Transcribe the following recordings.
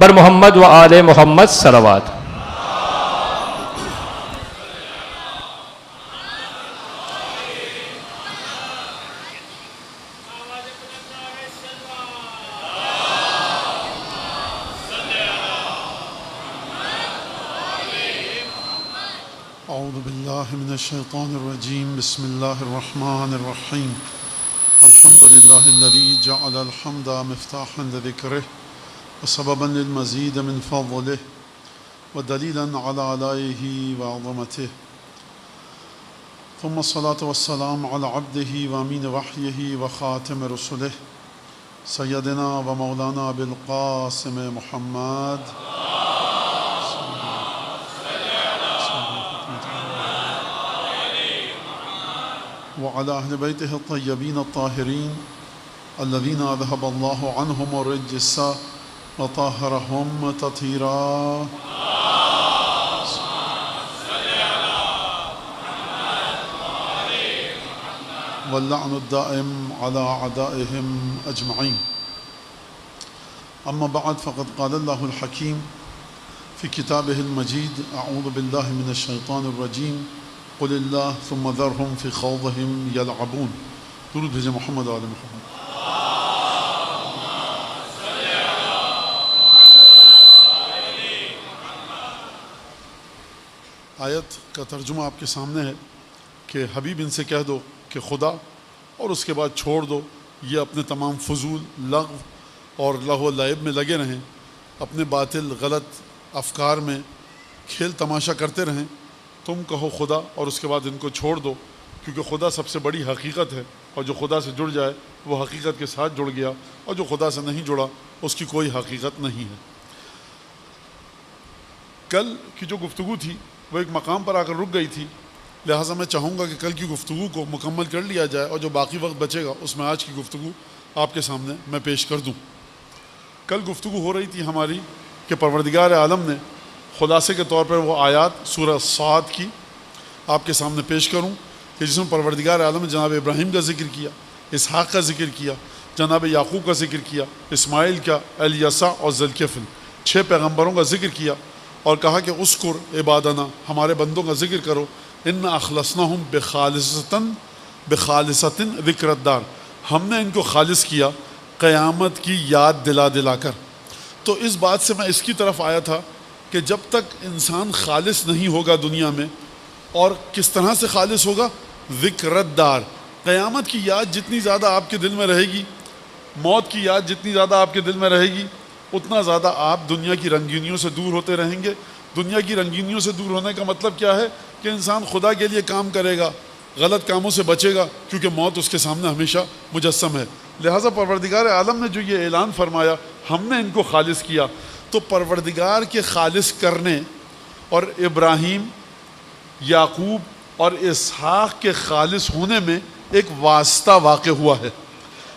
بر محمد و آل محمد صلوات۔ اعوذ باللہ من الشیطان الرجیم، بسم اللہ الرحمن الرحیم۔ الحمد للہ الذی جعل الحمد مفتاحا لذکرہ وسببا للمزید من فضلہ ودلیلا علی آلائہ وعظمتہ، ثم الصلاة والسلام علی عبدہ وامین وحیہ وخاتم رسلہ سیدنا و مولانا بالقاسم محمد وعلى أهل بيته الطيبين الطاهرين الذين أذهب الله عنهم الرجس وطهرهم تطهيرا، واللعن الدائم على أعدائهم أجمعين. أما بعد، فقد قال الله الحكيم في كتابه المجيد: أعوذ بالله من الشيطان الرجيم، قل اللہ ثم ذرهم فی خوضهم یلعبون۔ درود بھیجیں محمد و آل محمد۔ آیت کا ترجمہ آپ کے سامنے ہے کہ حبیب ان سے کہہ دو کہ خدا اور اس کے بعد چھوڑ دو، یہ اپنے تمام فضول لغو اور لہو و لعب میں لگے رہیں، اپنے باطل غلط افکار میں کھیل تماشا کرتے رہیں۔ تم کہو خدا اور اس کے بعد ان کو چھوڑ دو، کیونکہ خدا سب سے بڑی حقیقت ہے، اور جو خدا سے جڑ جائے وہ حقیقت کے ساتھ جڑ گیا، اور جو خدا سے نہیں جڑا اس کی کوئی حقیقت نہیں ہے۔ کل کی جو گفتگو تھی وہ ایک مقام پر آ کر رک گئی تھی، لہٰذا میں چاہوں گا کہ کل کی گفتگو کو مکمل کر لیا جائے، اور جو باقی وقت بچے گا اس میں آج کی گفتگو آپ کے سامنے میں پیش کر دوں۔ کل گفتگو ہو رہی تھی ہماری کہ پروردگار عالم نے خلاصے کے طور پر وہ آیات سورہ صاد کی آپ کے سامنے پیش کروں کہ جس میں پروردگار عالم نے جناب ابراہیم کا ذکر کیا، اسحاق کا ذکر کیا، جناب یعقوب کا ذکر کیا، اسماعیل کا، الیسع اور ذوالکفل، 6 پیغمبروں کا ذکر کیا، اور کہا کہ اذکر عبادنا، ہمارے بندوں کا ذکر کرو، ان اخلصناہم بخالصۃ ذکر الدار، ہم نے ان کو خالص کیا قیامت کی یاد دلا دلا کر۔ تو اس بات سے میں اس کی طرف آیا تھا کہ جب تک انسان خالص نہیں ہوگا دنیا میں، اور کس طرح سے خالص ہوگا؟ ذکر الدار، قیامت کی یاد جتنی زیادہ آپ کے دل میں رہے گی، موت کی یاد جتنی زیادہ آپ کے دل میں رہے گی، اتنا زیادہ آپ دنیا کی رنگینیوں سے دور ہوتے رہیں گے۔ دنیا کی رنگینیوں سے دور ہونے کا مطلب کیا ہے؟ کہ انسان خدا کے لیے کام کرے گا، غلط کاموں سے بچے گا، کیونکہ موت اس کے سامنے ہمیشہ مجسم ہے۔ لہٰذا پروردگار عالم نے جو یہ اعلان فرمایا ہم نے ان کو خالص کیا، تو پروردگار کے خالص کرنے اور ابراہیم، یعقوب اور اسحاق کے خالص ہونے میں ایک واسطہ واقع ہوا ہے،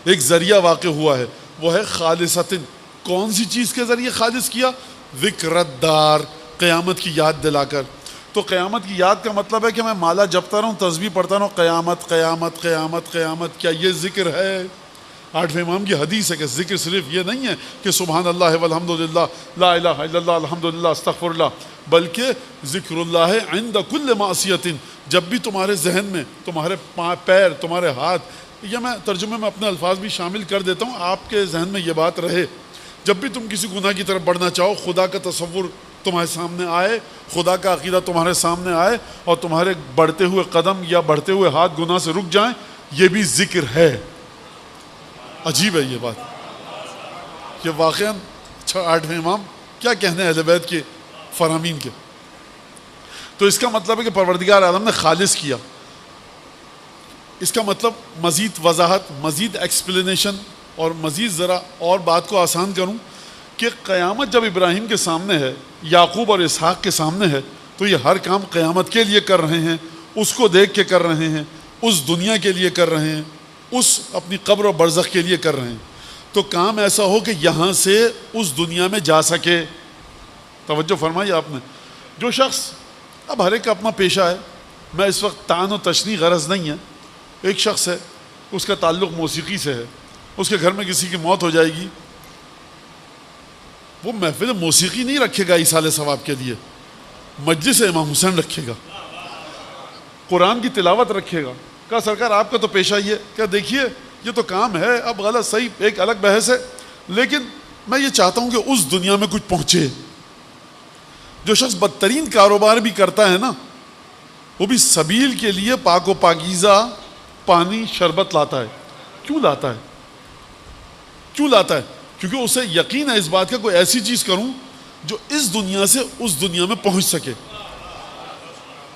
ایک ذریعہ واقع ہوا ہے، وہ ہے خالصتاً۔ کون سی چیز کے ذریعے خالص کیا؟ ذکر الدار، قیامت کی یاد دلا کر۔ تو قیامت کی یاد کا مطلب ہے کہ میں مالا جپتا رہوں، تسبیح پڑھتا رہوں، قیامت قیامت قیامت قیامت، کیا یہ ذکر ہے؟ 8ویں امام کی حدیث ہے کہ ذکر صرف یہ نہیں ہے کہ سبحان اللہ والحمدللہ، لا الہ الا اللہ، الحمدللہ، استغفر اللہ، بلکہ ذکر اللہ عند کل معصیت، جب بھی تمہارے ذہن میں تمہارے پیر، تمہارے ہاتھ، یا میں ترجمے میں اپنے الفاظ بھی شامل کر دیتا ہوں، آپ کے ذہن میں یہ بات رہے، جب بھی تم کسی گناہ کی طرف بڑھنا چاہو، خدا کا تصور تمہارے سامنے آئے، خدا کا عقیدہ تمہارے سامنے آئے، اور تمہارے بڑھتے ہوئے قدم یا بڑھتے ہوئے ہاتھ گناہ سے رک جائیں، یہ بھی ذکر ہے۔ عجیب ہے یہ بات کہ واقعاً 8ویں امام کیا کہنے اہل بیت کے فرامین کے۔ تو اس کا مطلب ہے کہ پروردگار عالم نے خالص کیا۔ اس کا مطلب مزید وضاحت، مزید ایکسپلینیشن، اور مزید ذرا اور بات کو آسان کروں کہ قیامت جب ابراہیم کے سامنے ہے، یعقوب اور اسحاق کے سامنے ہے، تو یہ ہر کام قیامت کے لیے کر رہے ہیں، اس کو دیکھ کے کر رہے ہیں، اس دنیا کے لیے کر رہے ہیں، اس اپنی قبر و برزخ کے لیے کر رہے ہیں۔ تو کام ایسا ہو کہ یہاں سے اس دنیا میں جا سکے۔ توجہ فرمائی آپ نے۔ جو شخص، اب ہر ایک کا اپنا پیشہ ہے، میں اس وقت تعان و تشنیع غرض نہیں ہے، ایک شخص ہے اس کا تعلق موسیقی سے ہے، اس کے گھر میں کسی کی موت ہو جائے گی وہ محفل موسیقی نہیں رکھے گا ایصال ثواب کے لیے، مجلس امام حسین رکھے گا، قرآن کی تلاوت رکھے گا. کہا سرکار آپ کا تو پیشہ یہ کیا، دیکھیے یہ تو کام ہے، اب غلط صحیح ایک الگ بحث ہے، لیکن میں یہ چاہتا ہوں کہ اس دنیا میں کچھ پہنچے. جو شخص بدترین کاروبار بھی کرتا ہے نا، وہ بھی سبیل کے لیے پاک و پاکیزہ پانی شربت لاتا ہے. کیوں لاتا ہے؟ کیوں لاتا ہے؟ کیونکہ اسے یقین ہے اس بات کا کوئی ایسی چیز کروں جو اس دنیا سے اس دنیا میں پہنچ سکے.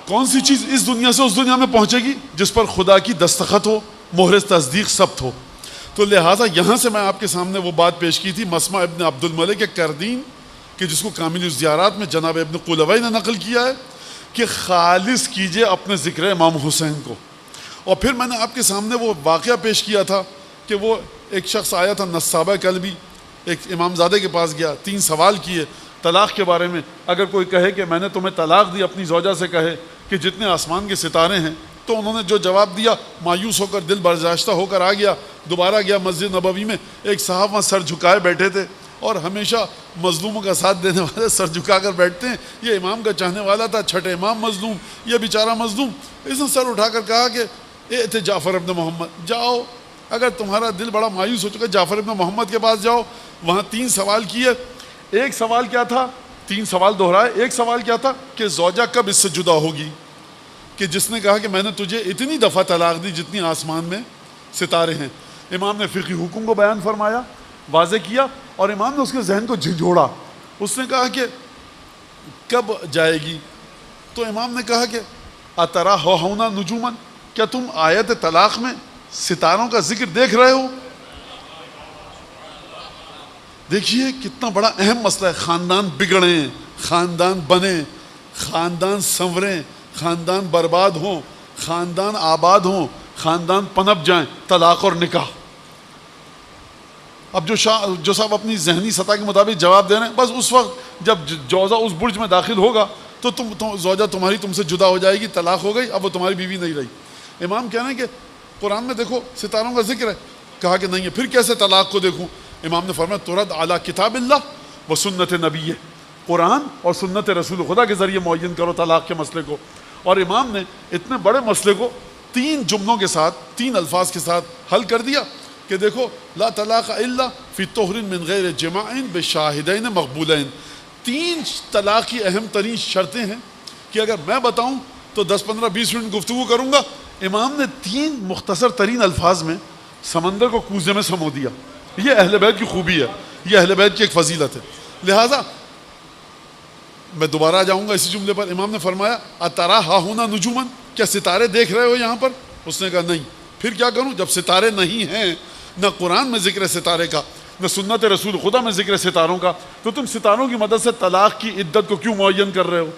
کون سی چیز اس دنیا سے اس دنیا میں پہنچے گی؟ جس پر خدا کی دستخط ہو، مہر تصدیق ثبت ہو. تو لہٰذا یہاں سے میں آپ کے سامنے وہ بات پیش کی تھی مسمع ابن عبد الملک کردین کہ جس کو کامل الزیارات میں جناب ابن قلوی نے نقل کیا ہے کہ خالص کیجئے اپنے ذکر امام حسین کو. اور پھر میں نے آپ کے سامنے وہ واقعہ پیش کیا تھا کہ وہ ایک شخص آیا تھا نصابہ کلبی، ایک امام زادے کے پاس گیا، 3 سوال کیے طلاق کے بارے میں. اگر کوئی کہے کہ میں نے تمہیں طلاق دی، اپنی زوجہ سے کہے کہ جتنے آسمان کے ستارے ہیں، تو انہوں نے جو جواب دیا مایوس ہو کر دل برداشتہ ہو کر آ گیا. دوبارہ گیا مسجد نبوی میں، ایک صاحب وہاں سر جھکائے بیٹھے تھے، اور ہمیشہ مظلوموں کا ساتھ دینے والے سر جھکا کر بیٹھتے ہیں. یہ امام کا چاہنے والا تھا، چھٹے امام مظلوم، یہ بیچارہ مظلوم. اس نے سر اٹھا کر کہا کہ اے تھے جعفر ابن محمد، جاؤ اگر تمہارا دل بڑا مایوس ہو چکا جعفر ابن محمد کے پاس جاؤ. وہاں 3 سوال کیے. ایک سوال کیا تھا؟ 3 سوال دہرائے. ایک سوال کیا تھا کہ زوجہ کب اس سے جدا ہوگی؟ کہ جس نے کہا کہ میں نے تجھے اتنی دفعہ طلاق دی جتنی آسمان میں ستارے ہیں. امام نے فقہی حکم کو بیان فرمایا، واضح کیا، اور امام نے اس کے ذہن کو جھنجھوڑا. اس نے کہا کہ کب جائے گی؟ تو امام نے کہا کہ اترا ہونا نجومن، کیا تم آیت طلاق میں ستاروں کا ذکر دیکھ رہے ہو؟ دیکھیے کتنا بڑا اہم مسئلہ ہے. خاندان بگڑیں، خاندان بنیں، خاندان سنوریں، خاندان برباد ہوں، خاندان آباد ہوں، خاندان پنپ جائیں، طلاق اور نکاح. اب جو صاحب اپنی ذہنی سطح کے مطابق جواب دے رہے ہیں، بس اس وقت جب جوزہ اس برج میں داخل ہوگا تو زوجہ تمہاری تم سے جدا ہو جائے گی، طلاق ہو گئی، اب وہ تمہاری بیوی نہیں رہی. امام کہہ رہے ہیں کہ قرآن میں دیکھو ستاروں کا ذکر ہے. کہا کہ نہیں ہے، پھر کیسے طلاق کو دیکھوں؟ امام نے فرمایا ترد اعلیٰ کتاب اللہ و سنت نبی، قرآن اور سنت رسول خدا کے ذریعے معین کرو طلاق کے مسئلے کو. اور امام نے اتنے بڑے مسئلے کو 3 جملوں کے ساتھ، 3 الفاظ کے ساتھ حل کر دیا کہ دیکھو لا طلاق الا فی طہر من غیر جماع بشاہدین مقبولین. 3 طلاق کی اہم ترین شرطیں ہیں کہ اگر میں بتاؤں تو 10-15-20 منٹ گفتگو کروں گا. امام نے 3 مختصر ترین الفاظ میں سمندر کو کوزے میں سمو دیا. یہ اہل بیت کی خوبی ہے، یہ اہل بیت کی ایک فضیلت ہے. لہٰذا میں دوبارہ آ جاؤں گا اسی جملے پر. امام نے فرمایا اترا ہا ہونا نجومن، کیا ستارے دیکھ رہے ہو یہاں پر؟ اس نے کہا نہیں. پھر کیا کروں؟ جب ستارے نہیں ہیں، نہ قرآن میں ذکر ستارے کا، نہ سنت رسول خدا میں ذکر ستاروں کا، تو تم ستاروں کی مدد سے طلاق کی عدت کو کیوں معین کر رہے ہو؟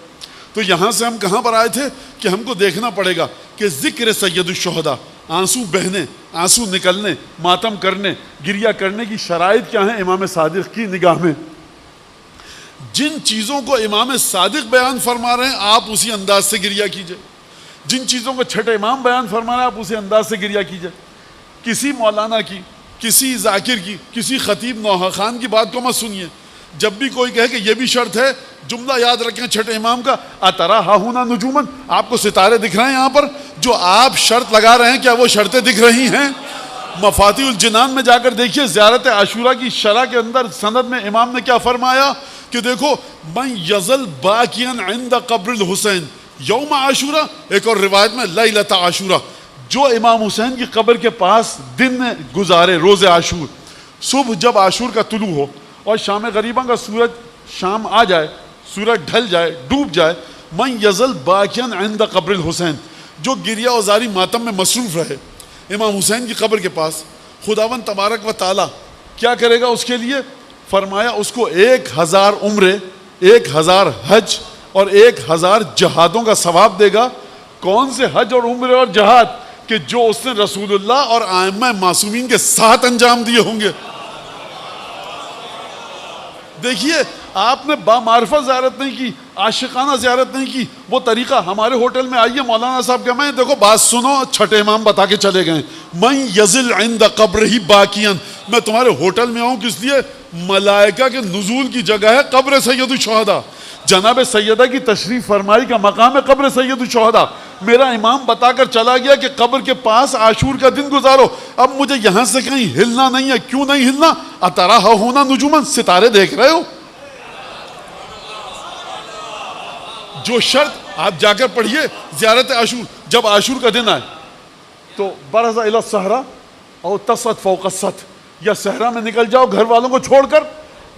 تو یہاں سے ہم کہاں پر آئے تھے کہ ہم کو دیکھنا پڑے گا کہ ذکر سید الشہداء، آنسو بہنے، آنسو نکلنے، ماتم کرنے، گریہ کرنے کی شرائط کیا ہیں امام صادق کی نگاہ میں. جن چیزوں کو امام صادق بیان فرما رہے ہیں آپ اسی انداز سے گریہ کیجئے. جن چیزوں کو چھٹے امام بیان فرما رہے ہیں آپ اسی انداز سے گریہ کیجئے. کسی مولانا کی، کسی ذاکر کی، کسی خطیب نوحہ خان کی بات کو مت سنیے. جب بھی کوئی کہے کہ یہ بھی شرط ہے، جملہ یاد رکھیں چھٹے امام کا اترا ہاہونا نجومن، آپ کو ستارے دکھ رہے ہیں یہاں پر؟ جو آپ شرط لگا رہے ہیں کیا وہ شرطیں دکھ رہی ہیں؟ مفاتیح الجنان میں جا کر دیکھیے زیارت عاشورہ کی شرح کے اندر سند میں امام نے کیا فرمایا کہ دیکھو من یزل باکیاً عند قبر الحسین یوم عاشورہ، ایک اور روایت میں لیلۃ عاشورہ، جو امام حسین کی قبر کے پاس دن گزارے روز عاشور، صبح جب عاشور کا طلوع ہو اور شام غریباں کا سورج شام آ جائے، سورج ڈھل جائے، ڈوب جائے، من یزل باکیاً عند قبر الحسین، جو گریہ وزاری ماتم میں مصروف رہے امام حسین کی قبر کے پاس، خداوند تبارک و تعالی کیا کرے گا اس کے لیے؟ فرمایا اس کو 1000 عمرے، 1000 حج اور 1000 جہادوں کا ثواب دے گا. کون سے حج اور عمرے اور جہاد؟ کہ جو اس نے رسول اللہ اور ائمہ معصومین کے ساتھ انجام دیے ہوں گے. دیکھیے آپ نے بامعرفت زیارت نہیں کی، عاشقانہ زیارت نہیں کی. وہ طریقہ ہمارے ہوٹل میں آئیے مولانا صاحب کہ میں دیکھو بات سنو، چھٹے امام بتا کے چلے گئے من یزل عند قبرہ باکیاً، میں تمہارے ہوٹل میں آؤں کس لیے؟ ملائکہ کے نزول کی جگہ ہے قبر سید الشہداء. جناب سیدہ کی تشریف فرمائی کا مقام ہے قبر سید الشہداء. میرا امام بتا کر چلا گیا کہ قبر کے پاس عاشور کا دن گزارو. اب مجھے یہاں سے کہیں ہلنا نہیں ہے. کیوں نہیں ہلنا؟ اتراہون نجوما، ستارے دیکھ رہے ہو. جو شرط آپ جا کر پڑھیے زیارت عاشور. جب عاشور کا دن آئے تو برز الی الصحراء او تصت فوق السطح، یا صحرا میں نکل جاؤ گھر والوں کو چھوڑ کر،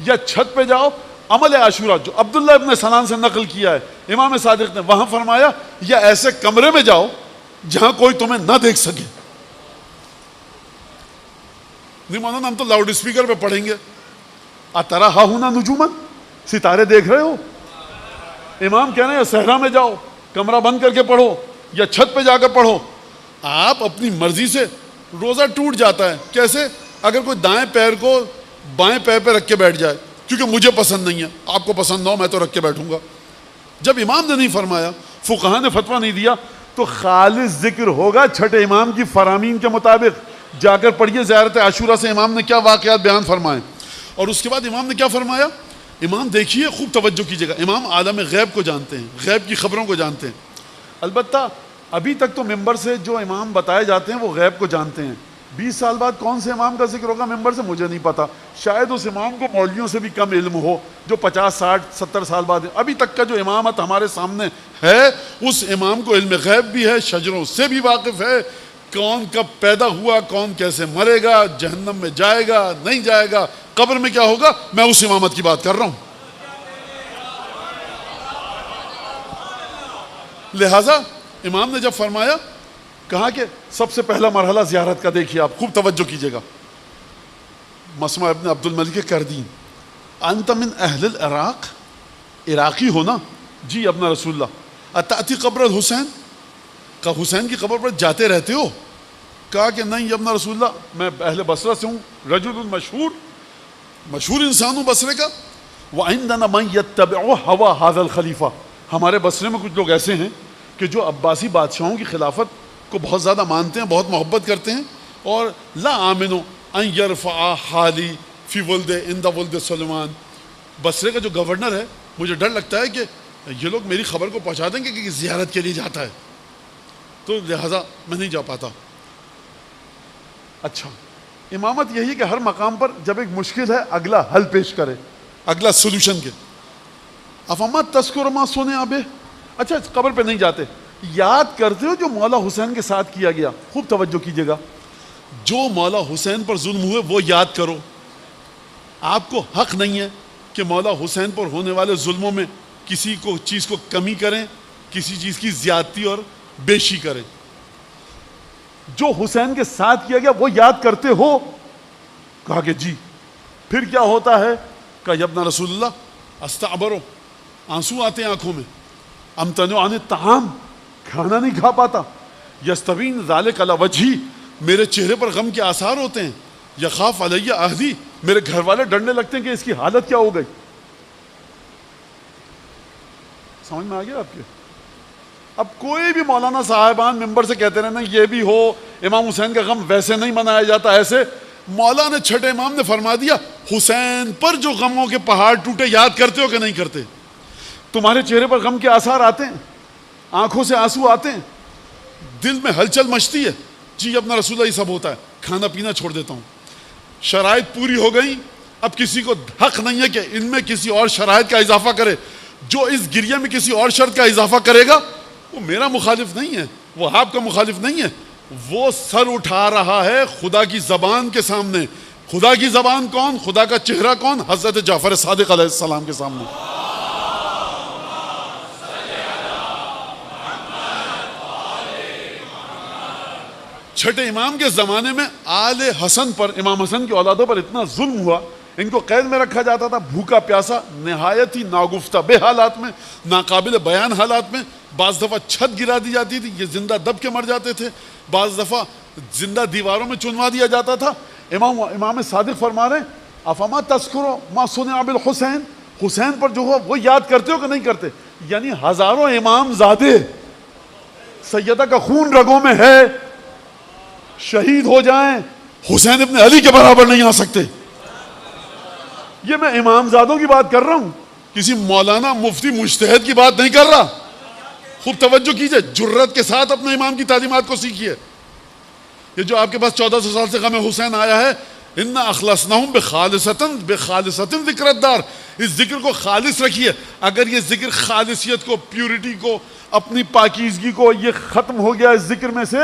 یا چھت پہ جاؤ. عمل عاشورہ جو عبداللہ ابن سنان سے نقل کیا ہے امام صادق نے، وہاں فرمایا یا ایسے کمرے میں جاؤ جہاں کوئی تمہیں نہ دیکھ سکے. نہیں مولانا ہم تو لاؤڈ اسپیکر پہ پڑھیں گے. اتراہون نجوما، ستارے دیکھ رہے ہو. امام کہہ رہے ہیں صحرا میں جاؤ، کمرہ بند کر کے پڑھو یا چھت پہ جا کر پڑھو. آپ اپنی مرضی سے، روزہ ٹوٹ جاتا ہے. کیسے؟ اگر کوئی دائیں پیر کو بائیں پیر پہ رکھ کے بیٹھ جائے، کیونکہ مجھے پسند نہیں ہے، آپ کو پسند نہ ہو میں تو رکھ کے بیٹھوں گا. جب امام نے نہیں فرمایا، فقہا نے فتویٰ نہیں دیا، تو خالص ذکر ہوگا چھٹے امام کی فرامین کے مطابق. جا کر پڑھیے زیارت عاشورہ سے امام نے کیا واقعات بیان فرمائے. اور اس کے بعد امام نے کیا فرمایا. امام دیکھیے، خوب توجہ کیجیے گا. امام عالم غیب کو جانتے ہیں، غیب کی خبروں کو جانتے ہیں. البتہ ابھی تک تو ممبر سے جو امام بتائے جاتے ہیں وہ غیب کو جانتے ہیں. 20 سال بعد کون سے امام کا ذکر ہوگا ممبر سے مجھے نہیں پتا. شاید اس امام کو مولویوں سے بھی کم علم ہو جو 50 60 70 سال بعد. ابھی تک کا جو امامت ہمارے سامنے ہے اس امام کو علم غیب بھی ہے، شجروں سے بھی واقف ہے. کون کب پیدا ہوا، کون کیسے مرے گا، جہنم میں جائے گا نہیں جائے گا، قبر میں کیا ہوگا، میں اس امامت کی بات کر رہا ہوں. لہذا امام نے جب فرمایا، کہا کہ سب سے پہلا مرحلہ زیارت کا دیکھیے. آپ خوب توجہ کیجیے گا. مسمع ابن عبد الملک کردین، انت من اہل العراق، عراقی ہونا؟ جی ابن رسول اللہ. اتاتی قبر الحسین، کہا حسین کی قبر پر جاتے رہتے ہو؟ کہا کہ نہیں ابن رسول اللہ، میں اہل بصرہ سے ہوں، رجل مشہور، مشہور انسان ہوں بصرے کا. وعندنا من یتبع ہوا ھذا الخلیفہ، ہمارے بصرے میں کچھ لوگ ایسے ہیں کہ جو عباسی بادشاہوں کی خلافت کو بہت زیادہ مانتے ہیں، بہت محبت کرتے ہیں. اور لا آمنو ان یرفع حالی فی ولد عند ولد سلیمان، بصرے کا جو گورنر ہے مجھے ڈر لگتا ہے کہ یہ لوگ میری خبر کو پہنچا دیں گے کہ زیارت کے لیے جاتا ہے، تو لہٰذا میں نہیں جا پاتا. اچھا، امامت یہی کہ ہر مقام پر جب ایک مشکل ہے اگلا حل پیش کرے، اگلا سولوشن کے. افما تذکر ما سنے ابے، اچھا قبر پہ نہیں جاتے، یاد کرتے ہو جو مولا حسین کے ساتھ کیا گیا. خوب توجہ کیجیے گا. جو مولا حسین پر ظلم ہوئے وہ یاد کرو. آپ کو حق نہیں ہے کہ مولا حسین پر ہونے والے ظلموں میں کسی کو چیز کو کمی کریں، کسی چیز کی زیادتی اور بیشی کریں. جو حسین کے ساتھ کیا گیا وہ یاد کرتے ہو؟ کہا کہ جی. پھر کیا ہوتا ہے؟ کہا یا ابن رسول اللہ استعبرو، آنسو آتے ہیں آنکھوں میں. امتنع عن الطعام، کھانا نہیں کھا پاتا. یستبین ذالک علی وجہی، میرے چہرے پر غم کے آثار ہوتے ہیں. یخاف علی اہلی، میرے گھر والے ڈرنے لگتے ہیں کہ اس کی حالت کیا ہو گئی. سمجھ میں آ گیا آپ کے؟ اب کوئی بھی مولانا صاحبان ممبر سے کہتے رہنا یہ بھی ہو امام حسین کا غم ویسے نہیں منایا جاتا ایسے. مولا نے چھٹے امام نے فرما دیا حسین پر جو غموں کے پہاڑ ٹوٹے یاد کرتے ہو کہ نہیں کرتے؟ تمہارے چہرے پر غم کے آثار آتے ہیں، آنکھوں سے آنسو آتے ہیں، دل میں ہلچل مچتی ہے. جی اپنا رسول اللہ یہ سب ہوتا ہے. کھانا پینا چھوڑ دیتا ہوں، شرائط پوری ہو گئی، اب کسی کو حق نہیں ہے کہ ان میں کسی اور شرائط کا اضافہ کرے. جو اس گریہ میں کسی اور شرط کا اضافہ کرے گا وہ میرا مخالف نہیں ہے، وہ آپ کا مخالف نہیں ہے، وہ سر اٹھا رہا ہے خدا کی زبان کے سامنے. خدا کی زبان کون؟ خدا کا چہرہ کون؟ حضرت جعفر صادق علیہ السلام کے سامنے. چھٹے امام کے زمانے میں آل حسن پر، امام حسن کی اولادوں پر اتنا ظلم ہوا، ان کو قید میں رکھا جاتا تھا، بھوکا پیاسا، نہایت ہی ناگفتہ بے حالات میں، ناقابل بیان حالات میں. بعض دفعہ چھت گرا دی جاتی تھی، یہ زندہ دب کے مر جاتے تھے. بعض دفعہ زندہ دیواروں میں چنوا دیا جاتا تھا. امام صادق فرما رہے ہیں افما تذکرو ما صنع بالحسین، حسین پر جو ہوا وہ یاد کرتے ہو کہ نہیں کرتے؟ یعنی ہزاروں امام زادے، سیدہ کا خون رگوں میں ہے، شہید ہو جائیں، حسین ابن علی کے برابر نہیں آ سکتے. یہ میں امام زادوں کی بات کر رہا ہوں، کسی مولانا مفتی مجتہد کی بات نہیں کر رہا. خوب توجہ کیجئے، جرت کے ساتھ اپنے امام کی تعلیمات کو سیکھیے. یہ جو آپ کے پاس 1400 سال سے غم حسین آیا ہے، اِنَّا أَخْلَصْنَاهُمْ بِخَالِصَةٍ ذِكْرَ الدَّارِ، اس ذکر کو خالص رکھیے. اگر یہ ذکر خالصیت کو، پیورٹی کو، اپنی پاکیزگی کو یہ ختم ہو گیا اس ذکر میں سے،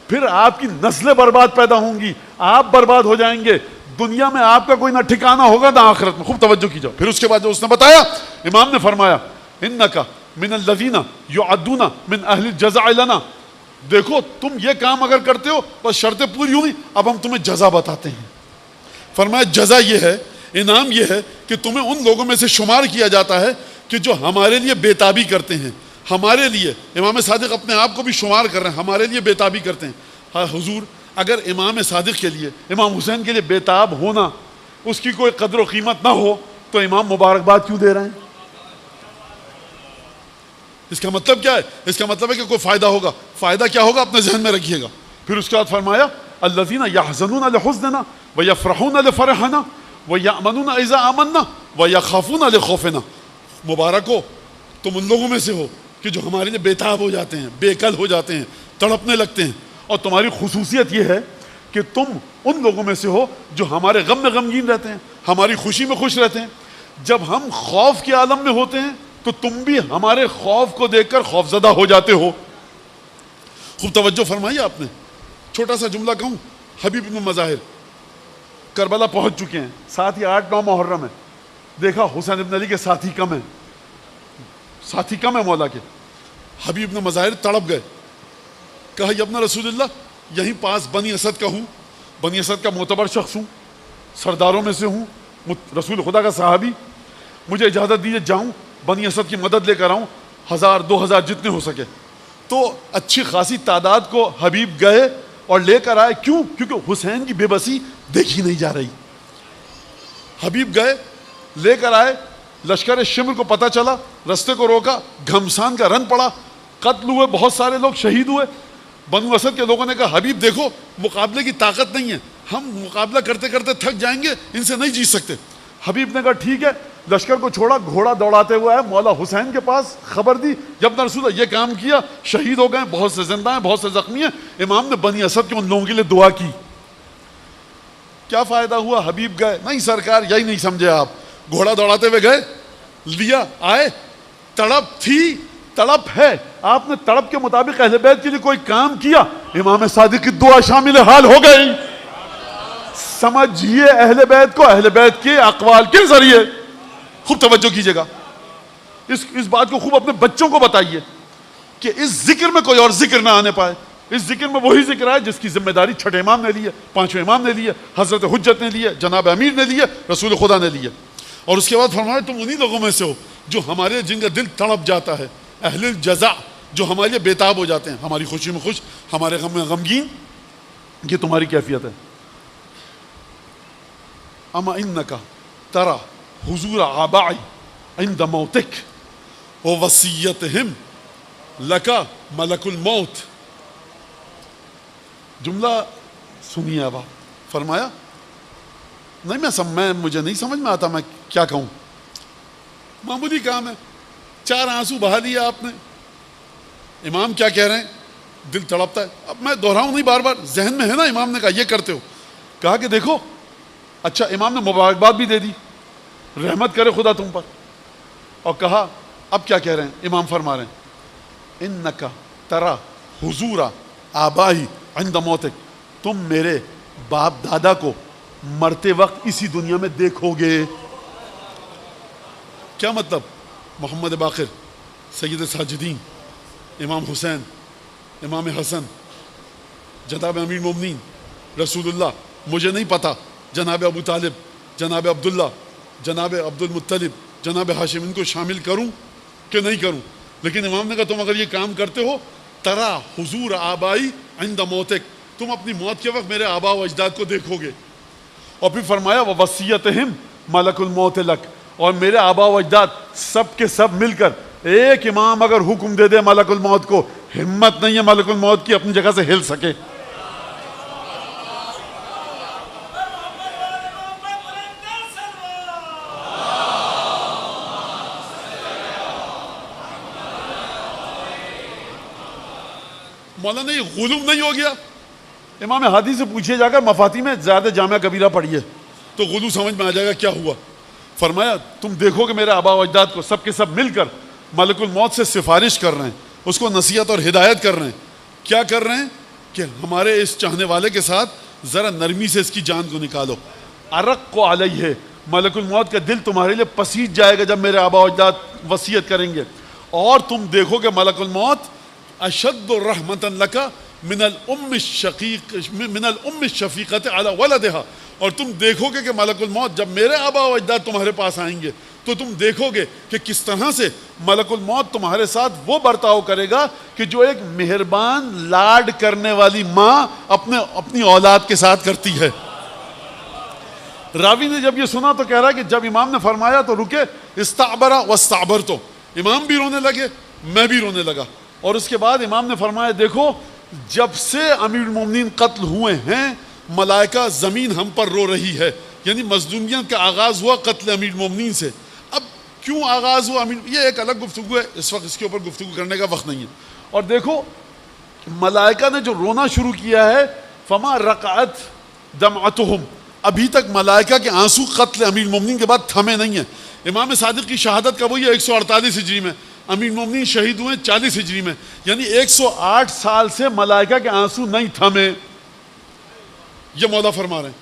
پھر آپ کی نسلیں برباد پیدا ہوں گی، آپ برباد ہو جائیں گے. دنیا میں آپ کا کوئی نہ ٹھکانہ ہوگا نہ آخرت میں. خوب توجہ کیجئے. پھر اس کے بعد جو اس نے بتایا، امام نے فرمایا اِنَّكَ مِنَ الَّذِينَ يُعَدُّونَ مِنْ أَهْلِ الْجَزَاءِ لَنَا، دیکھو تم یہ کام اگر کرتے ہو بس شرطیں پوری ہوئی، اب ہم تمہیں جزا بتاتے ہیں. فرمایا جزا یہ ہے، انعام یہ ہے کہ تمہیں ان لوگوں میں سے شمار کیا جاتا ہے کہ جو ہمارے لیے بےتابی کرتے ہیں. ہمارے لیے امام صادق اپنے آپ کو بھی شمار کر رہے ہیں، ہمارے لیے بےتابی کرتے ہیں. ہاں حضور، اگر امام صادق کے لیے، امام حسین کے لیے بےتاب ہونا اس کی کوئی قدر و قیمت نہ ہو تو امام مبارکباد کیوں دے رہے ہیں؟ اس کا مطلب کیا ہے؟ اس کا مطلب ہے کہ کوئی فائدہ ہوگا. فائدہ کیا ہوگا اپنے ذہن میں رکھیے گا. پھر اس کے بعد فرمایا الذین یحزنون لحزننا ویفرحون لفرحنا ویأمنون اذا آمنا ویخافون لخوفنا. مبارک ہو تم ان لوگوں میں سے ہو کہ جو ہمارے لیے بےتاب ہو جاتے ہیں، بے کل ہو جاتے ہیں، تڑپنے لگتے ہیں. اور تمہاری خصوصیت یہ ہے کہ تم ان لوگوں میں سے ہو جو ہمارے غم میں غمگین رہتے ہیں، ہماری خوشی میں خوش رہتے ہیں. جب ہم خوف کے عالم میں ہوتے ہیں تو تم بھی ہمارے خوف کو دیکھ کر خوف زدہ ہو جاتے ہو. خوب توجہ فرمائیے. آپ نے چھوٹا سا جملہ کہوں، حبیب بن مظاہر کربلا پہنچ چکے ہیں، ساتھ ہی 8-9 محرم ہے. دیکھا حسین ابن علی کے ساتھی کم ہیں، ساتھی کم ہے مولا کے. حبیب بن مظاہر تڑپ گئے. کہا یا ابن رسول اللہ، یہیں پاس بنی اسد کا ہوں، بنی اسد کا معتبر شخص ہوں، سرداروں میں سے ہوں، رسول خدا کا صحابی، مجھے اجازت دیجیے جاؤں بنی اسد کی مدد لے کر آؤں، 1000-2000 جتنے ہو سکے. تو اچھی خاصی تعداد کو حبیب گئے اور لے کر آئے. کیوں؟ کیونکہ حسین کی بے بسی دیکھی نہیں جا رہی. حبیب گئے، لے کر آئے. لشکر شمر کو پتہ چلا، رستے کو روکا، گھمسان کا رن پڑا، قتل ہوئے، بہت سارے لوگ شہید ہوئے. بنو اسد کے لوگوں نے کہا حبیب دیکھو مقابلے کی طاقت نہیں ہے، ہم مقابلہ کرتے کرتے تھک جائیں گے، ان سے نہیں جیت سکتے. حبیب نے کہا ٹھیک ہے. لشکر کو چھوڑا، گھوڑا دوڑاتے ہوئے آئے، مولا حسین کے پاس خبر دی جب رسول یہ کام کیا، شہید ہو گئے، بہت سے زندہ ہیں، بہت سے زخمی ہیں. امام نے بنی اسد کے ان لوگوں کے لیے دعا کی. کیا فائدہ ہوا؟ حبیب گئے نہیں سرکار، یہی نہیں سمجھے آپ. گھوڑا دوڑاتے ہوئے گئے، لیا، آئے. تڑپ تھی، تڑپ ہے. آپ نے تڑپ کے مطابق اہل بیت کے لیے کوئی کام کیا، امام صادق کی دعا شامل حال ہو گئی. سمجھیے اہل بیت کو اہل بیت کے اقوال کے ذریعے. خوب توجہ کیجیے گا. اس بات کو خوب اپنے بچوں کو بتائیے کہ اس ذکر میں کوئی اور ذکر نہ آنے پائے. اس ذکر میں وہی ذکر ہے جس کی ذمہ داری چھٹے امام نے لی ہے، پانچویں امام نے لی ہے، حضرت حجت نے لی ہے، جناب امیر نے لی ہے، رسول خدا نے لی ہے. اور اس کے بعد فرمایا تم انہی لوگوں میں سے ہو جو ہمارے، جن کا دل تڑپ جاتا ہے، اہل الجزا، جو ہمارے لیے بےتاب ہو جاتے ہیں، ہماری خوشی میں خوش، ہمارے غم میں غمگین. یہ تمہاری کیفیت ہے. اما انک ترى حضور آبائی عند موتک ووصیتہم لک ملک الموت. جملہ سنیے اب آپ. فرمایا نہیں مجھے نہیں سمجھ میں آتا میں کیا کہوں. معمولی کام ہے، 4 آنسو بہا لیا آپ نے. امام کیا کہہ رہے ہیں؟ دل تڑپتا ہے. اب میں دہراؤں نہیں، بار بار ذہن میں ہے نا. امام نے کہا یہ کرتے ہو. کہا کہ دیکھو، اچھا امام نے مبارکباد بھی دے دی، رحمت کرے خدا تم پر. اور کہا اب کیا کہہ رہے ہیں؟ امام فرما رہے ہیں انک ترى حضور آبائی عند موتک، تم میرے باپ دادا کو مرتے وقت اسی دنیا میں دیکھو گے. کیا مطلب؟ محمد باقر، سید ساجدین، امام حسین، امام حسن، جناب امیر المومنین، رسول اللہ، مجھے نہیں پتا جناب ابو طالب، جناب عبداللہ، جناب عبد المطلب، جناب ہاشم، ان کو شامل کروں کہ نہیں کروں. لیکن امام نے کہا تم اگر یہ کام کرتے ہو، ترى حضور آبائی عند موتک، تم اپنی موت کے وقت میرے آبا و اجداد کو دیکھو گے. اور پھر فرمایا ووصیتہم ملک الموت لک، اور میرے آبا و اجداد سب کے سب مل کر، ایک امام اگر حکم دے دے ملک الموت کو، ہمت نہیں ہے ملک الموت کی اپنی جگہ سے ہل سکے. مولانا یہ غلو نہیں ہو گیا؟ امام ہادی سے پوچھیے جا کر مفاتی میں زیادہ جامعہ کبیرہ پڑھیے تو غلو سمجھ میں آ جائے گا کیا ہوا. فرمایا تم دیکھو کہ میرے آبا و اجداد کو سب کے سب مل کر ملک الموت سے سفارش کر رہے ہیں, اس کو نصیحت اور ہدایت کر رہے ہیں. کیا کر رہے ہیں کہ ہمارے اس چاہنے والے کے ساتھ ذرا نرمی سے اس کی جان کو نکالو. عرق کو علیہ, ملک الموت کا دل تمہارے لیے پسیج جائے گا جب میرے آبا و اجداد وصیت کریں گے. اور تم دیکھو کہ ملک الموت اشد رحمتا لک من الام الشفیقۃ علی ولدہا, اور تم دیکھو گے کہ ملک الموت جب میرے آبا و اجداد تمہارے پاس آئیں گے تو تم دیکھو گے کہ کس طرح سے ملک الموت تمہارے ساتھ وہ برتاؤ کرے گا کہ جو ایک مہربان لاڈ کرنے والی ماں اپنی اولاد کے ساتھ کرتی ہے. راوی نے جب یہ سنا تو کہہ رہا ہے کہ جب امام نے فرمایا تو رکے, استعبرا واستعبرت, امام بھی رونے لگے میں بھی رونے لگا. اور اس کے بعد امام نے فرمایا دیکھو جب سے امیر المومنین قتل ہوئے ہیں ملائکہ زمین ہم پر رو رہی ہے. یعنی مظلومیت کا آغاز ہوا قتل امیر المومنین سے. اب کیوں آغاز ہوا یہ ایک الگ گفتگو ہے, اس وقت اس کے اوپر گفتگو کرنے کا وقت نہیں ہے. اور دیکھو ملائکہ نے جو رونا شروع کیا ہے, فما رقعت دمعتہم, ابھی تک ملائکہ کے آنسو قتل امیر المومنین کے بعد تھمے نہیں ہیں. امام صادق کی شہادت کب ہوئی ہے؟ 148 ہجری میں. امیر المومنین شہید ہوئے 40 ہجری میں, یعنی 108 سال سے ملائکہ کے آنسو نہیں تھمے, یہ مولا فرما رہے ہیں.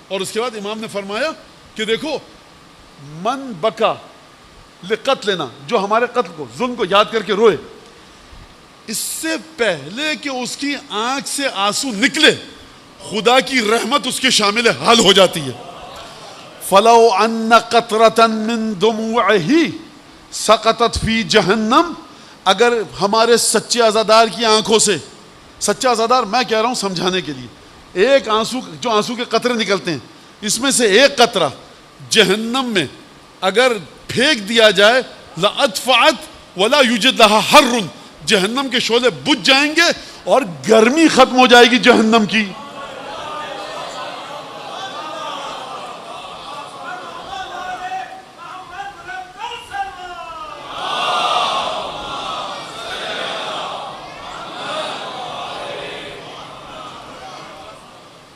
اور اس کے بعد امام نے فرمایا کہ دیکھو من بکا لقتلنا, جو ہمارے قتل کو ظلم کو یاد کر کے روئے, اس سے پہلے کہ اس کی آنکھ سے آنسو نکلے خدا کی رحمت اس کے شامل حال ہو جاتی ہے. فلو ان قطرة من دموعه سقطت فی جہنم, اگر ہمارے سچے عزادار کی آنکھوں سے, سچا عزادار میں کہہ رہا ہوں سمجھانے کے لیے, ایک آنسو جو آنسو کے قطرے نکلتے ہیں اس میں سے ایک قطرہ جہنم میں اگر پھینک دیا جائے لأطفعت ولا یوجد لها حر, جہنم کے شعلے بجھ جائیں گے اور گرمی ختم ہو جائے گی جہنم کی.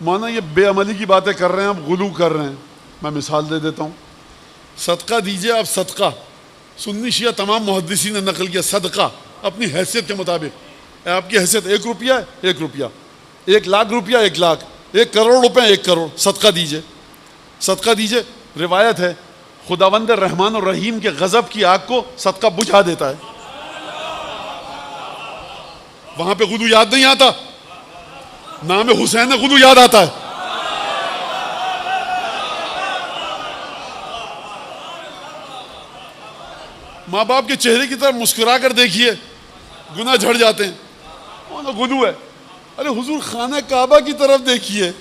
مانا یہ بے عملی کی باتیں کر رہے ہیں, آپ غلو کر رہے ہیں. میں مثال دے دیتا ہوں, صدقہ دیجئے آپ صدقہ, سنی شیعہ تمام محدثین نے نقل کیا صدقہ اپنی حیثیت کے مطابق. آپ کی حیثیت 1 روپیہ ہے 1 روپیہ, 1 لاکھ روپیہ 1 لاکھ, 1 کروڑ روپے 1 کروڑ, صدقہ دیجئے, صدقہ دیجئے. روایت ہے خداوند رحمان اور رحیم کے غضب کی آگ کو صدقہ بجھا دیتا ہے. وہاں پہ غلو یاد نہیں آتا, نام حسین غلو یاد آتا ہے. ماں باپ کے چہرے کی طرف مسکرا کر دیکھیے, گناہ جھڑ جاتے ہیں, غلو ہے. ارے حضور خانہ کعبہ کی طرف دیکھیے,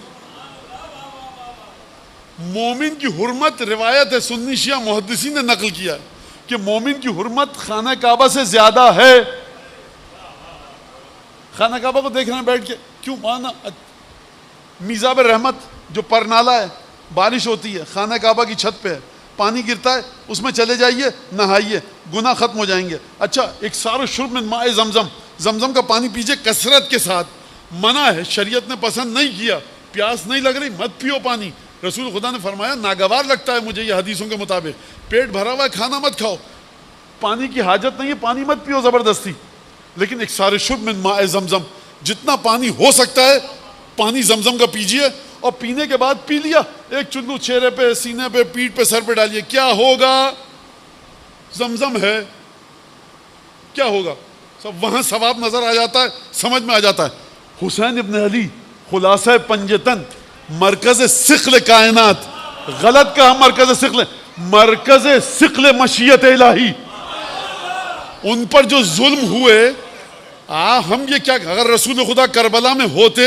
مومن کی حرمت, روایت ہے سنی شیعہ محدثین نے نقل کیا ہے کہ مومن کی حرمت خانہ کعبہ سے زیادہ ہے. خانہ کعبہ کو دیکھ رہے ہیں بیٹھ کے, کیوں مانا میزاب رحمت جو پرنالہ ہے, بارش ہوتی ہے خانہ کعبہ کی چھت پہ ہے, پانی گرتا ہے, اس میں چلے جائیے نہائیے, گناہ ختم ہو جائیں گے. اچھا اکثار الشرب من ماء زمزم, زمزم کا پانی پیجیے کثرت کے ساتھ, منع ہے, شریعت نے پسند نہیں کیا. پیاس نہیں لگ رہی مت پیو پانی, رسول خدا نے فرمایا ناگوار لگتا ہے مجھے یہ حدیثوں کے مطابق, پیٹ بھرا ہوا ہے کھانا مت کھاؤ, پانی کی حاجت نہیں ہے پانی مت پیو زبردستی. لیکن اکثار الشرب من ماء زمزم, جتنا پانی ہو سکتا ہے پانی زمزم کا پیجیے, اور پینے کے بعد پی لیا, ایک چلو چہرے پہ, سینے پہ, پیٹھ پہ, سر پہ ڈالیے, کیا ہوگا؟ زمزم ہے, کیا ہوگا؟ سب وہاں ثواب نظر آ جاتا ہے, سمجھ میں آ جاتا ہے. حسین ابن علی خلاصہ پنجتن, مرکز ثقل کائنات, غلط کہا مرکز ثقل, مرکز ثقل مشیت الہی, ان پر جو ظلم ہوئے. ہم یہ کیا, اگر رسول خدا کربلا میں ہوتے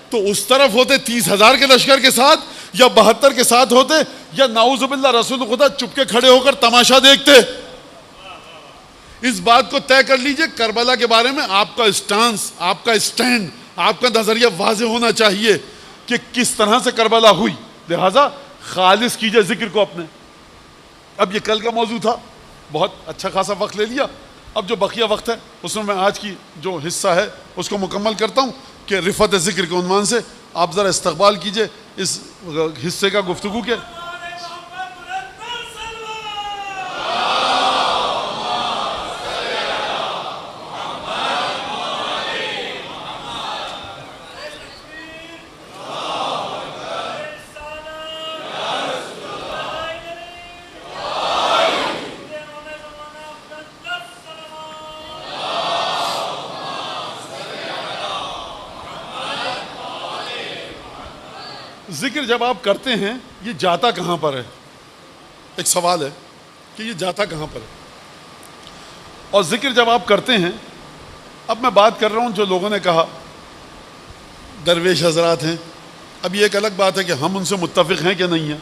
تو اس طرف ہوتے 30,000 کے لشکر کے ساتھ یا 72 کے ساتھ ہوتے, یا نعوذ باللہ رسول خدا چپ کے کھڑے ہو کر تماشا دیکھتے. اس بات کو طے کر لیجئے, کربلا کے بارے میں آپ کا اسٹانس, آپ کا اسٹینڈ, آپ کا نظریہ واضح ہونا چاہیے کہ کس طرح سے کربلا ہوئی. لہذا خالص کیجئے ذکر کو اپنے. اب یہ کل کا موضوع تھا, بہت اچھا خاصا وقت لے لیا. اب جو بقیہ وقت ہے اس میں آج کی جو حصہ ہے اس کو مکمل کرتا ہوں کہ رفعت ذکر کے عنوان سے آپ ذرا استقبال کیجئے اس حصے کا گفتگو کے. ذکر جب آپ کرتے ہیں یہ جاتا کہاں پر ہے؟ ایک سوال ہے کہ یہ جاتا کہاں پر ہے؟ اور ذکر جب آپ کرتے ہیں، اب میں بات کر رہا ہوں جو لوگوں نے کہا درویش حضرات ہیں، اب یہ ایک الگ بات ہے کہ ہم ان سے متفق ہیں کہ نہیں ہیں،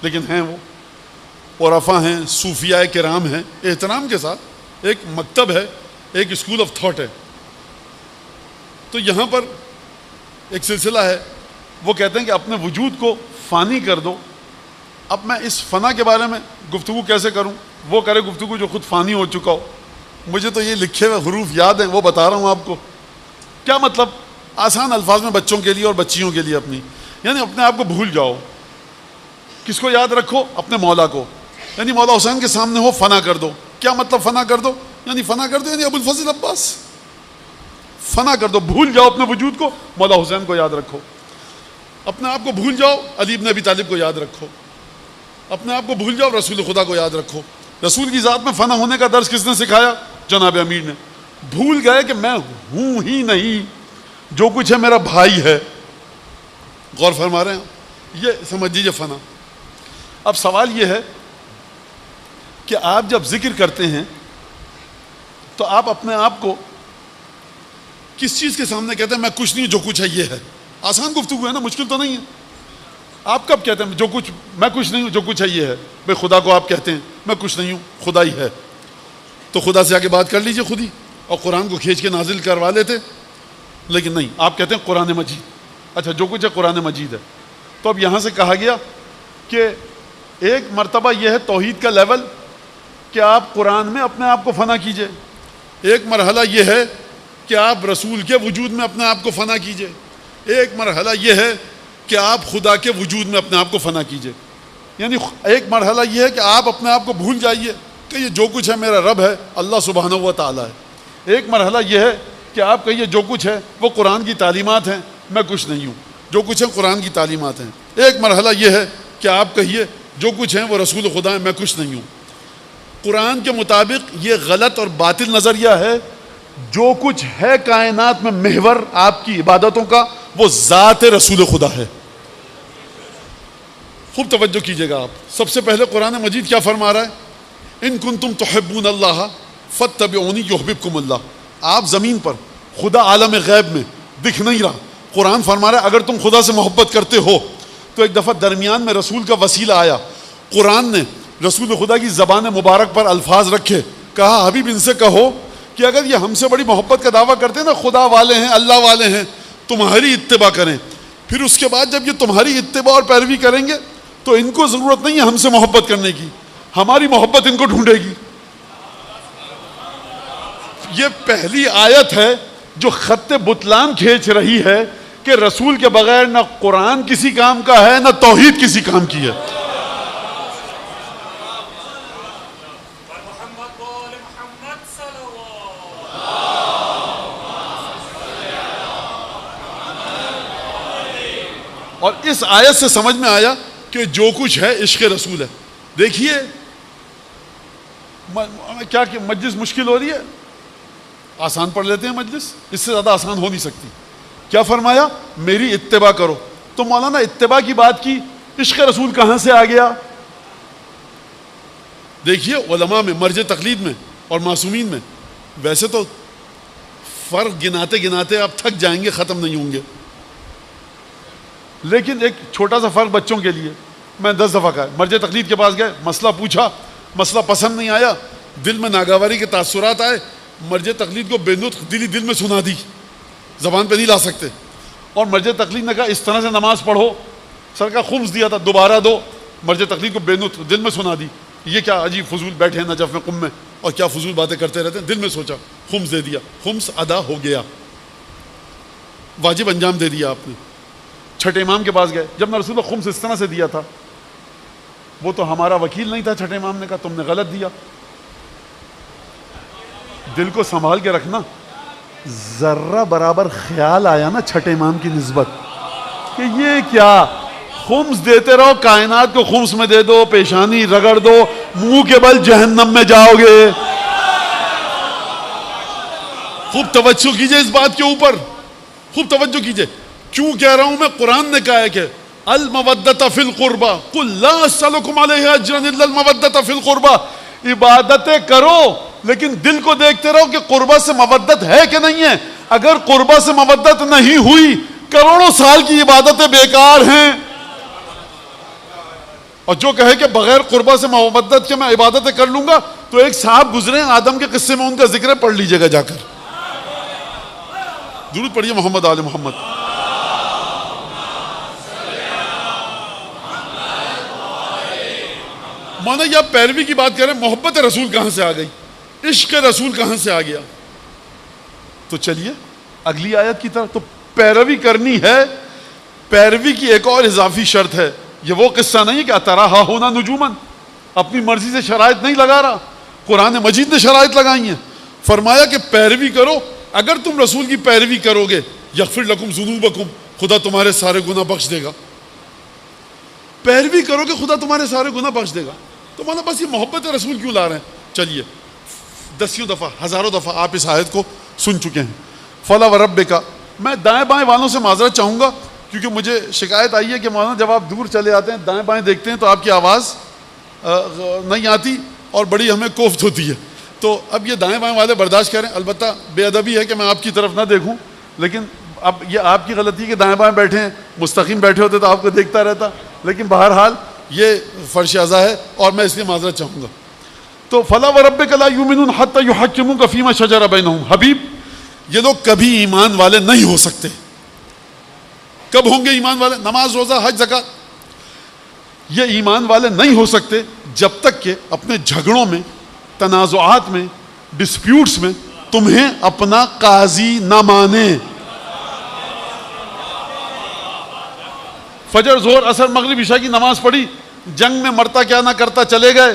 لیکن ہیں وہ عرفا ہیں، صوفیاء کرام ہیں، احترام کے ساتھ ایک مکتب ہے، ایک اسکول آف تھاٹ ہے. تو یہاں پر ایک سلسلہ ہے، وہ کہتے ہیں کہ اپنے وجود کو فانی کر دو. اب میں اس فنا کے بارے میں گفتگو کیسے کروں؟ وہ کرے گفتگو جو خود فانی ہو چکا ہو. مجھے تو یہ لکھے ہوئے حروف یاد ہیں، وہ بتا رہا ہوں آپ کو. کیا مطلب؟ آسان الفاظ میں بچوں کے لیے اور بچیوں کے لیے اپنی، یعنی اپنے آپ کو بھول جاؤ. کس کو یاد رکھو؟ اپنے مولا کو. یعنی مولا حسین کے سامنے ہو، فنا کر دو. کیا مطلب فنا کر دو؟ یعنی فنا کر دو یعنی ابو الفضل عباس، فنا کر دو. بھول جاؤ اپنے وجود کو، مولا حسین کو یاد رکھو. اپنے آپ کو بھول جاؤ، علی بن ابی طالب کو یاد رکھو. اپنے آپ کو بھول جاؤ، رسول خدا کو یاد رکھو. رسول کی ذات میں فنا ہونے کا درس کس نے سکھایا؟ جناب امیر نے. بھول گئے کہ میں ہوں ہی نہیں، جو کچھ ہے میرا بھائی ہے. غور فرما رہے ہیں؟ یہ سمجھ لیجیے فنا. اب سوال یہ ہے کہ آپ جب ذکر کرتے ہیں تو آپ اپنے آپ کو کس چیز کے سامنے کہتے ہیں میں کچھ نہیں، جو کچھ ہے یہ ہے؟ آسان گفتگو ہے نا، مشکل تو نہیں ہے. آپ کب کہتے ہیں جو کچھ، میں کچھ نہیں ہوں، جو کچھ ہے یہ ہے؟ بھائی خدا کو آپ کہتے ہیں میں کچھ نہیں ہوں، خدا ہی ہے. تو خدا سے آگے بات کر لیجئے خود ہی، اور قرآن کو کھینچ کے نازل کروا لیتے. لیکن نہیں، آپ کہتے ہیں قرآن مجید. اچھا جو کچھ ہے قرآن مجید ہے. تو اب یہاں سے کہا گیا کہ ایک مرتبہ یہ ہے توحید کا لیول کہ آپ قرآن میں اپنے آپ کو فنا کیجئے. ایک مرحلہ یہ ہے کہ آپ رسول کے وجود میں اپنے آپ کو فنا کیجئے. ایک مرحلہ یہ ہے کہ آپ خدا کے وجود میں اپنے آپ کو فنا کیجئے. یعنی ایک مرحلہ یہ ہے کہ آپ اپنے آپ کو بھول جائیے کہ یہ جو کچھ ہے میرا رب ہے، اللہ سبحانہ و تعالیٰ ہے. ایک مرحلہ یہ ہے کہ آپ کہیے جو کچھ ہے وہ قرآن کی تعلیمات ہیں، میں کچھ نہیں ہوں، جو کچھ ہے قرآن کی تعلیمات ہیں. ایک مرحلہ یہ ہے کہ آپ کہیے جو کچھ ہیں وہ رسول خدا ہے، میں کچھ نہیں ہوں. قرآن کے مطابق یہ غلط اور باطل نظریہ ہے. جو کچھ ہے کائنات میں محور آپ کی عبادتوں کا وہ ذات رسول خدا ہے. خوب توجہ کیجئے گا آپ. سب سے پہلے قرآن مجید کیا فرما رہا ہے؟ ان کنتم تحبون اللہ فاتبعونی یحببکم اللہ. آپ زمین پر، خدا عالم غیب میں دکھ نہیں رہا. قرآن فرما رہا ہے اگر تم خدا سے محبت کرتے ہو تو ایک دفعہ درمیان میں رسول کا وسیلہ آیا. قرآن نے رسول خدا کی زبان مبارک پر الفاظ رکھے. کہا حبیب ان سے کہو کہ اگر یہ ہم سے بڑی محبت کا دعویٰ کرتے ہیں نا، خدا والے ہیں، اللہ والے ہیں، تمہاری اتباع کریں. پھر اس کے بعد جب یہ تمہاری اتباع اور پیروی کریں گے تو ان کو ضرورت نہیں ہے ہم سے محبت کرنے کی، ہماری محبت ان کو ڈھونڈے گی. یہ پہلی آیت ہے جو خط بطلان کھینچ رہی ہے کہ رسول کے بغیر نہ قرآن کسی کام کا ہے، نہ توحید کسی کام کی ہے. اور اس آیت سے سمجھ میں آیا کہ جو کچھ ہے عشق رسول ہے. دیکھیے کیا کہ مجلس مشکل ہو رہی ہے، آسان پڑھ لیتے ہیں مجلس، اس سے زیادہ آسان ہو نہیں سکتی. کیا فرمایا؟ میری اتباع کرو. تو مولانا اتباع کی بات کی، عشق رسول کہاں سے آ گیا؟ دیکھیے علماء میں، مرجع تقلید میں اور معصومین میں ویسے تو فرق گناتے گناتے آپ تھک جائیں گے، ختم نہیں ہوں گے. لیکن ایک چھوٹا سا فرق بچوں کے لیے میں 10 دفعہ کہا. مرجع تقلید کے پاس گئے، مسئلہ پوچھا، مسئلہ پسند نہیں آیا، دل میں ناگواری کے تاثرات آئے. مرجع تقلید کو بے نطق دل میں سنا دی، زبان پہ نہیں لا سکتے. اور مرجع تقلید نے کہا اس طرح سے نماز پڑھو. سر کا خمس دیا تھا، دوبارہ دو. مرجع تقلید کو بے نطق دل میں سنا دی. یہ کیا عجیب فضول بیٹھے ہیں نجف میں قم میں، اور کیا فضول باتیں کرتے رہتے ہیں. دل میں سوچا خمس دے دیا, خمس ادا ہو گیا, واجب انجام دے دیا آپ نے. چھٹے امام کے پاس گئے, جب میں رسول اللہ خمس اس طرح سے دیا تھا, وہ تو ہمارا وکیل نہیں تھا, چھٹے امام نے کہا تم نے غلط دیا. دل کو سنبھال کے رکھنا. ذرہ برابر خیال آیا نا چھٹے امام کی نسبت کہ یہ کیا, خمس دیتے رہو, کائنات کو خمس میں دے دو, پیشانی رگڑ دو, منہ کے بل جہنم میں جاؤ گے. خوب توجہ کیجئے اس بات کے اوپر, خوب توجہ کیجئے. کیوں کہہ رہا ہوں میں؟ قرآن نے کہا ہے کہ المودۃ فی القربہ قل لا اسألکم علیہ اجرا الا المودۃ فی القربہ. عبادتیں کرو لیکن دل کو دیکھتے رہو کہ قربہ سے مودت ہے کہ نہیں ہے. اگر قربہ سے مودت نہیں ہوئی, کروڑوں سال کی عبادتیں بیکار ہیں. اور جو کہے کہ بغیر قربہ سے مودت کے میں عبادتیں کر لوں گا, تو ایک صاحب گزرے آدم کے قصے میں, ان کا ذکر پڑھ لیجئے گا جا کر. درود پڑھیے محمد آل محمد. مانا یہ آپ پیروی کی بات کریں, محبت رسول کہاں سے آ گئی, عشق رسول کہاں سے آ گیا؟ تو چلیے اگلی آیت کی طرف. تو پیروی کرنی ہے. پیروی کی ایک اور اضافی شرط ہے. یہ وہ قصہ نہیں ہے کہ اتراہا ہونا نجومن, اپنی مرضی سے شرائط نہیں لگا رہا, قرآن مجید نے شرائط لگائی ہیں. فرمایا کہ پیروی کرو, اگر تم رسول کی پیروی کرو گے یغفر لکم ذنوبکم, خدا تمہارے سارے گناہ بخش دے گا. پیروی کرو گے خدا تمہارے سارے گناہ بخش دے گا. تو مانا بس یہ محبت رسول کیوں لا رہے ہیں؟ چلیے دسیوں دفعہ, ہزاروں دفعہ آپ اس آیت کو سن چکے ہیں. فلا وربک. میں دائیں بائیں والوں سے معذرت چاہوں گا کیونکہ مجھے شکایت آئی ہے کہ مولانا جب آپ دور چلے آتے ہیں دائیں بائیں دیکھتے ہیں تو آپ کی آواز نہیں آتی اور بڑی ہمیں کوفت ہوتی ہے. تو اب یہ دائیں بائیں والے برداشت کریں. البتہ بے ادبی ہے کہ میں آپ کی طرف نہ دیکھوں, لیکن اب یہ آپ کی غلطی ہے کہ دائیں بائیں بیٹھے ہیں. مستقیم بیٹھے ہوتے تو آپ کو دیکھتا رہتا, لیکن بہرحال یہ فرش اعضاء ہے اور میں اس لیے معذرت چاہوں گا. تو فلا وربک لا یؤمنون حتی یحکموک فیما شجر بینہم. حبیب, یہ لوگ کبھی ایمان والے نہیں ہو سکتے. کب ہوں گے ایمان والے؟ نماز, روزہ, حج, زکات. یہ ایمان والے نہیں ہو سکتے جب تک کہ اپنے جھگڑوں میں, تنازعات میں, ڈسپیوٹس میں تمہیں اپنا قاضی نہ مانے. فجر, ظہر, عصر, مغرب, عشاء کی نماز پڑھی, جنگ میں مرتا کیا نہ کرتا چلے گئے,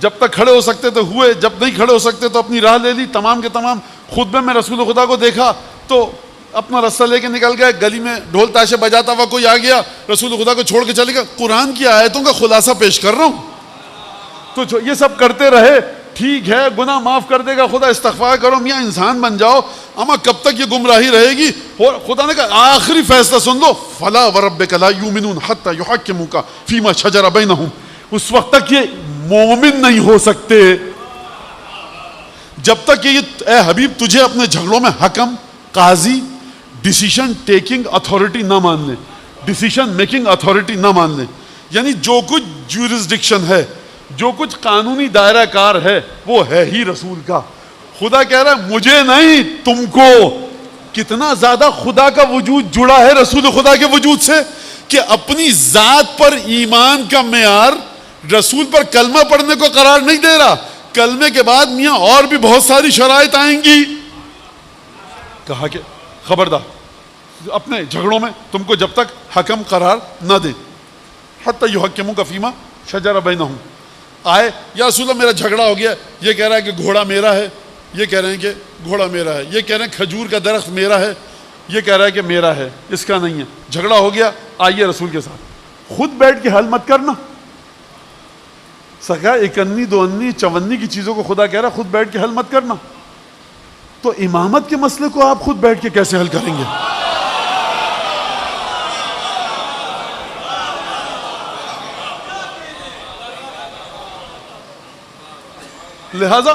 جب تک کھڑے ہو سکتے تو ہوئے, جب نہیں کھڑے ہو سکتے تو اپنی راہ لے لی. تمام کے تمام خطبے میں رسول خدا کو دیکھا تو اپنا رستہ لے کے نکل گئے. گلی میں ڈھول تاشے بجاتا ہوا کوئی آ گیا, رسول خدا کو چھوڑ کے چلے گا. قرآن کی آیتوں کا خلاصہ پیش کر رہا ہوں. تو یہ سب کرتے رہے, ٹھیک ہے, گناہ معاف کر دے گا خدا, استغفار کرو, میاں انسان بن جاؤ. اما کب تک یہ گمراہی رہے گی؟ اور خدا نے کہا آخری فیصلہ سن لو, فلا وربک لا یؤمنون حتی یحکموک فیما شجر بینہم. اس وقت تک یہ مومن نہیں ہو سکتے جب تک کہ یہ اے حبیب تجھے اپنے جھگڑوں میں حکم, قاضی, ڈیسیشن ٹیکنگ اتھارٹی نہ مان لیں, ڈیسیشن میکنگ اتھارٹی نہ مان لیں. یعنی جو کچھ جورسڈکشن ہے, جو کچھ قانونی دائرہ کار ہے, وہ ہے ہی رسول کا. خدا کہہ رہا ہے مجھے نہیں تم کو. کتنا زیادہ خدا کا وجود جڑا ہے رسول خدا کے وجود سے کہ اپنی ذات پر ایمان کا معیار رسول پر کلمہ پڑھنے کو قرار نہیں دے رہا. کلمے کے بعد میاں اور بھی بہت ساری شرائط آئیں گی. کہا کہ خبردار اپنے جھگڑوں میں تم کو جب تک حکم قرار نہ دے. حتی یحکموک فیما شجر بینہم. آئے یا رسول اللہ میرا جھگڑا ہو گیا, یہ کہہ رہا ہے کہ گھوڑا میرا ہے, یہ کہہ رہے ہیں کہ گھوڑا میرا ہے, یہ کہہ رہے ہیں کھجور کا درخت میرا ہے, یہ کہہ رہا ہے کہ میرا ہے, اس کا نہیں ہے. جھگڑا ہو گیا, آئیے رسول کے ساتھ. خود بیٹھ کے حل مت کرنا. سکا اکنی, دو انی, چونی کی چیزوں کو خدا کہہ رہا خود بیٹھ کے حل مت کرنا. تو امامت کے مسئلے کو آپ خود بیٹھ کے کیسے حل کریں گے؟ لہذا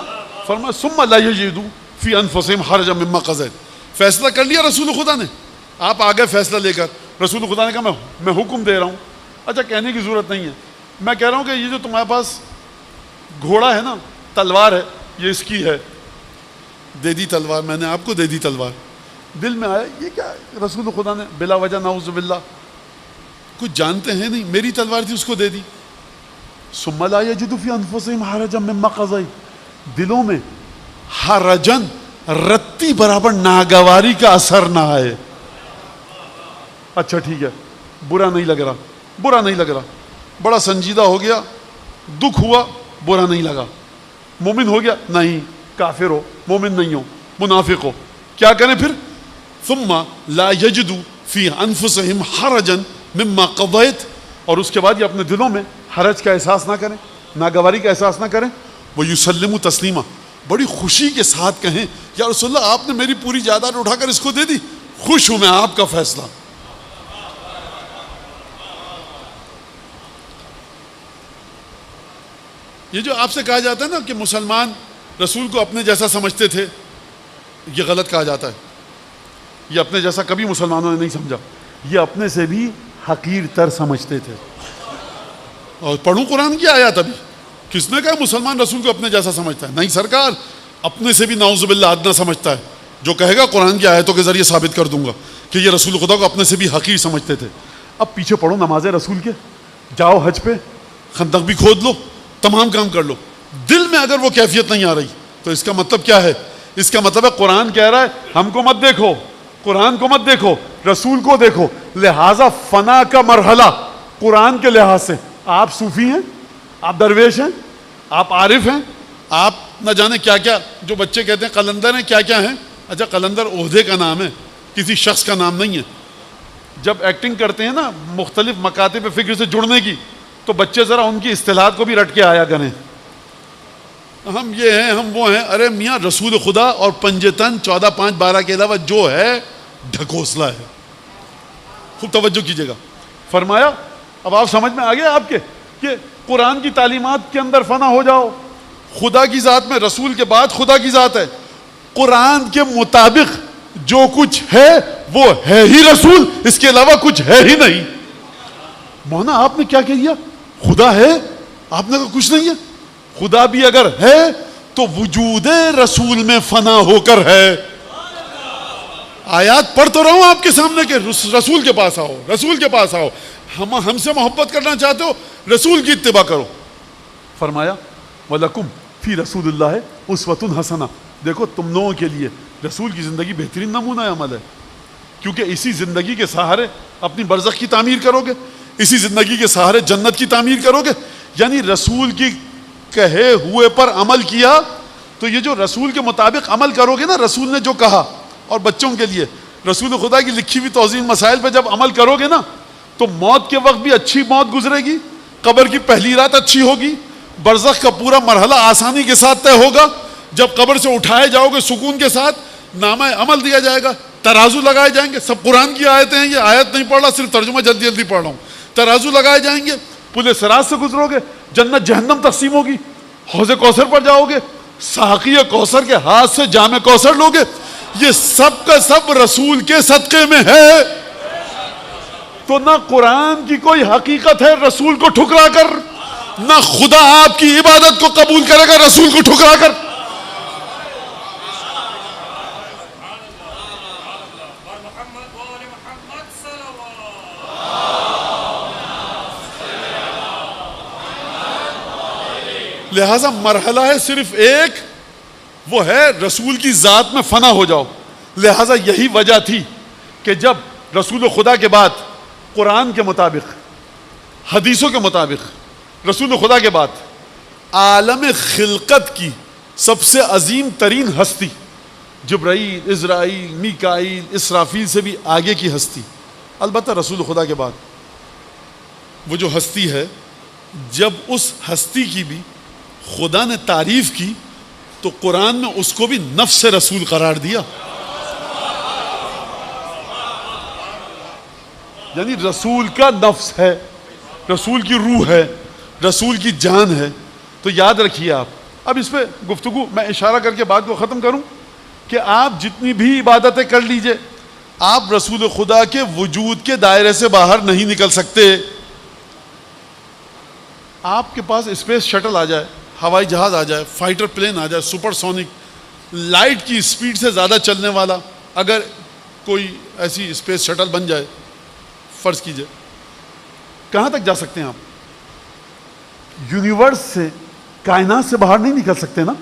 فرمایا ثم لا یجدوا فی انفسہم حرجا مما قضیت. فیصلہ کر لیا رسول خدا نے, آپ آگے فیصلہ لے کر. رسول خدا نے کہا میں حکم دے رہا ہوں. اچھا کہنے کی ضرورت نہیں ہے, میں کہہ رہا ہوں کہ یہ جو تمہارے پاس گھوڑا ہے نا, تلوار ہے, یہ اس کی ہے. دے دی تلوار, میں نے آپ کو دے دی تلوار. دل میں آیا یہ کیا ہے رسول خدا نے بلا وجہ نعوذ باللہ, کچھ جانتے ہیں نہیں, میری تلوار تھی اس کو دے دی. ثم لا یجدوا فی انفسہم حرجا مما قضیت. دلوں میں حرجن رتی برابر ناگواری کا اثر نہ آئے. اچھا ٹھیک ہے, برا نہیں لگ رہا, بڑا سنجیدہ ہو گیا, دکھ ہوا, برا نہیں لگا. مومن ہو گیا, نہیں کافر ہو, مومن نہیں ہو, منافق ہو, کیا کریں پھر؟ ثم لا یجدوا فی انفسہم حرجا مما قضیت, اور اس کے بعد یہ اپنے دلوں میں حرج کا احساس نہ کریں, ناگواری کا احساس نہ کریں. وَيُسَلِّمُ تسلیما, بڑی خوشی کے ساتھ کہیں یا رسول اللہ آپ نے میری پوری جائیداد اٹھا کر اس کو دے دی, خوش ہوں میں, آپ کا فیصلہ. یہ جو آپ سے کہا جاتا ہے نا کہ مسلمان رسول کو اپنے جیسا سمجھتے تھے, یہ غلط کہا جاتا ہے. یہ اپنے جیسا کبھی مسلمانوں نے نہیں سمجھا, یہ اپنے سے بھی حقیر تر سمجھتے تھے. اور پڑھوں قرآن کی آیات ابھی, کس نے کہا مسلمان رسول کو اپنے جیسا سمجھتا ہے؟ نہیں سرکار, اپنے سے بھی نعوذ باللہ ادنا سمجھتا ہے. جو کہے گا قرآن کی آیتوں کے ذریعے ثابت کر دوں گا کہ یہ رسول خدا کو اپنے سے بھی حقیر سمجھتے تھے. اب پیچھے پڑھو نماز رسول کے, جاؤ حج پہ, خندق بھی کھود لو, تمام کام کر لو, دل میں اگر وہ کیفیت نہیں آ رہی تو اس کا مطلب کیا ہے؟ اس کا مطلب ہے قرآن کہہ رہا ہے ہم کو مت دیکھو, قرآن کو مت دیکھو, رسول کو دیکھو. لہذا فنا کا مرحلہ قرآن کے لحاظ سے, آپ صوفی ہیں, آپ درویش ہیں, آپ عارف ہیں, آپ نہ جانے کیا کیا, جو بچے کہتے ہیں قلندر ہیں, کیا کیا ہیں. اچھا قلندر عہدے کا نام ہے, کسی شخص کا نام نہیں ہے. جب ایکٹنگ کرتے ہیں نا مختلف مکاتب فکر سے جڑنے کی, تو بچے ذرا ان کی اصطلاحات کو بھی رٹ کے آیا کریں. ہم یہ ہیں, ہم وہ ہیں. ارے میاں رسول خدا اور پنجتن 14 5 12 کے علاوہ جو ہے ڈھکوسلا ہے. خوب توجہ کیجیے گا. فرمایا اب آپ سمجھ میں آ گیا آپ کے کہ قرآن کی تعلیمات کے اندر فنا ہو جاؤ. خدا کی ذات میں رسول کے بعد خدا کی ذات ہے, قرآن کے مطابق جو کچھ ہے وہ ہے ہی رسول, اس کے علاوہ کچھ ہے ہی نہیں. مولانا آپ نے کیا کہہ دیا؟ خدا ہے, آپ نے کہا کچھ نہیں ہے. خدا بھی اگر ہے تو وجود رسول میں فنا ہو کر ہے. آیات پڑھ تو رہا ہوں آپ کے سامنے کہ رسول کے پاس آؤ, رسول کے پاس آؤ. ہم سے محبت کرنا چاہتے ہو, رسول کی اتباع کرو. فرمایا وَلَكُمْ فِي رَسُولِ اللَّهِ أُسْوَةٌ حَسَنَةٌ, دیکھو تم لوگوں کے لیے رسول کی زندگی بہترین نمونہ عمل ہے, کیونکہ اسی زندگی کے سہارے اپنی برزخ کی تعمیر کرو گے, اسی زندگی کے سہارے جنت کی تعمیر کرو گے. یعنی رسول کی کہے ہوئے پر عمل کیا تو یہ جو رسول کے مطابق عمل کرو گے نا, رسول نے جو کہا, اور بچوں کے لیے رسول خدا کی لکھی ہوئی توضیح مسائل پہ جب عمل کرو گے نا تو موت کے وقت بھی اچھی موت گزرے گی, قبر کی پہلی رات اچھی ہوگی, برزخ کا پورا مرحلہ آسانی کے ساتھ طے ہوگا. جب قبر سے اٹھائے جاؤ گے سکون کے ساتھ, نامہ عمل دیا جائے گا, ترازو لگائے جائیں گے. سب قرآن کی آیتیں ہیں, یہ آیت نہیں پڑھ رہا, صرف ترجمہ جلدی جلدی پڑھ رہا ہوں. ترازو لگائے جائیں گے, پل صراط سے گزرو گے, جنت جہنم تقسیم ہوگی, حوض کوثر پر جاؤ گے, ساقی کوثر کے ہاتھ سے جام کوثر لوگے. یہ سب کا سب رسول کے صدقے میں ہے. تو نہ قرآن کی کوئی حقیقت ہے رسول کو ٹھکرا کر, نہ خدا آپ کی عبادت کو قبول کرے گا رسول کو ٹھکرا کر. لہذا مرحلہ ہے صرف ایک, وہ ہے رسول کی ذات میں فنا ہو جاؤ. لہذا یہی وجہ تھی کہ جب رسول خدا کے بعد قرآن کے مطابق, حدیثوں کے مطابق رسول خدا کے بعد عالم خلقت کی سب سے عظیم ترین ہستی, جبرائیل, عزرائیل, میکائیل, اسرافیل سے بھی آگے کی ہستی, البتہ رسول خدا کے بعد وہ جو ہستی ہے, جب اس ہستی کی بھی خدا نے تعریف کی تو قرآن میں اس کو بھی نفس رسول قرار دیا. یعنی رسول کا نفس ہے, رسول کی روح ہے, رسول کی جان ہے. تو یاد رکھیے آپ, اب اس پہ گفتگو میں اشارہ کر کے بات کو ختم کروں کہ آپ جتنی بھی عبادتیں کر لیجئے, آپ رسول خدا کے وجود کے دائرے سے باہر نہیں نکل سکتے. آپ کے پاس اسپیس شٹل آ جائے, ہوائی جہاز آ جائے, فائٹر پلین آ جائے, سپر سونک, لائٹ کی اسپیڈ سے زیادہ چلنے والا اگر کوئی ایسی اسپیس شٹل بن جائے, فرض کیجئے, کہاں تک جا سکتے ہیں آپ؟ یونیورس سے, کائنات سے باہر نہیں نکل سکتے نا.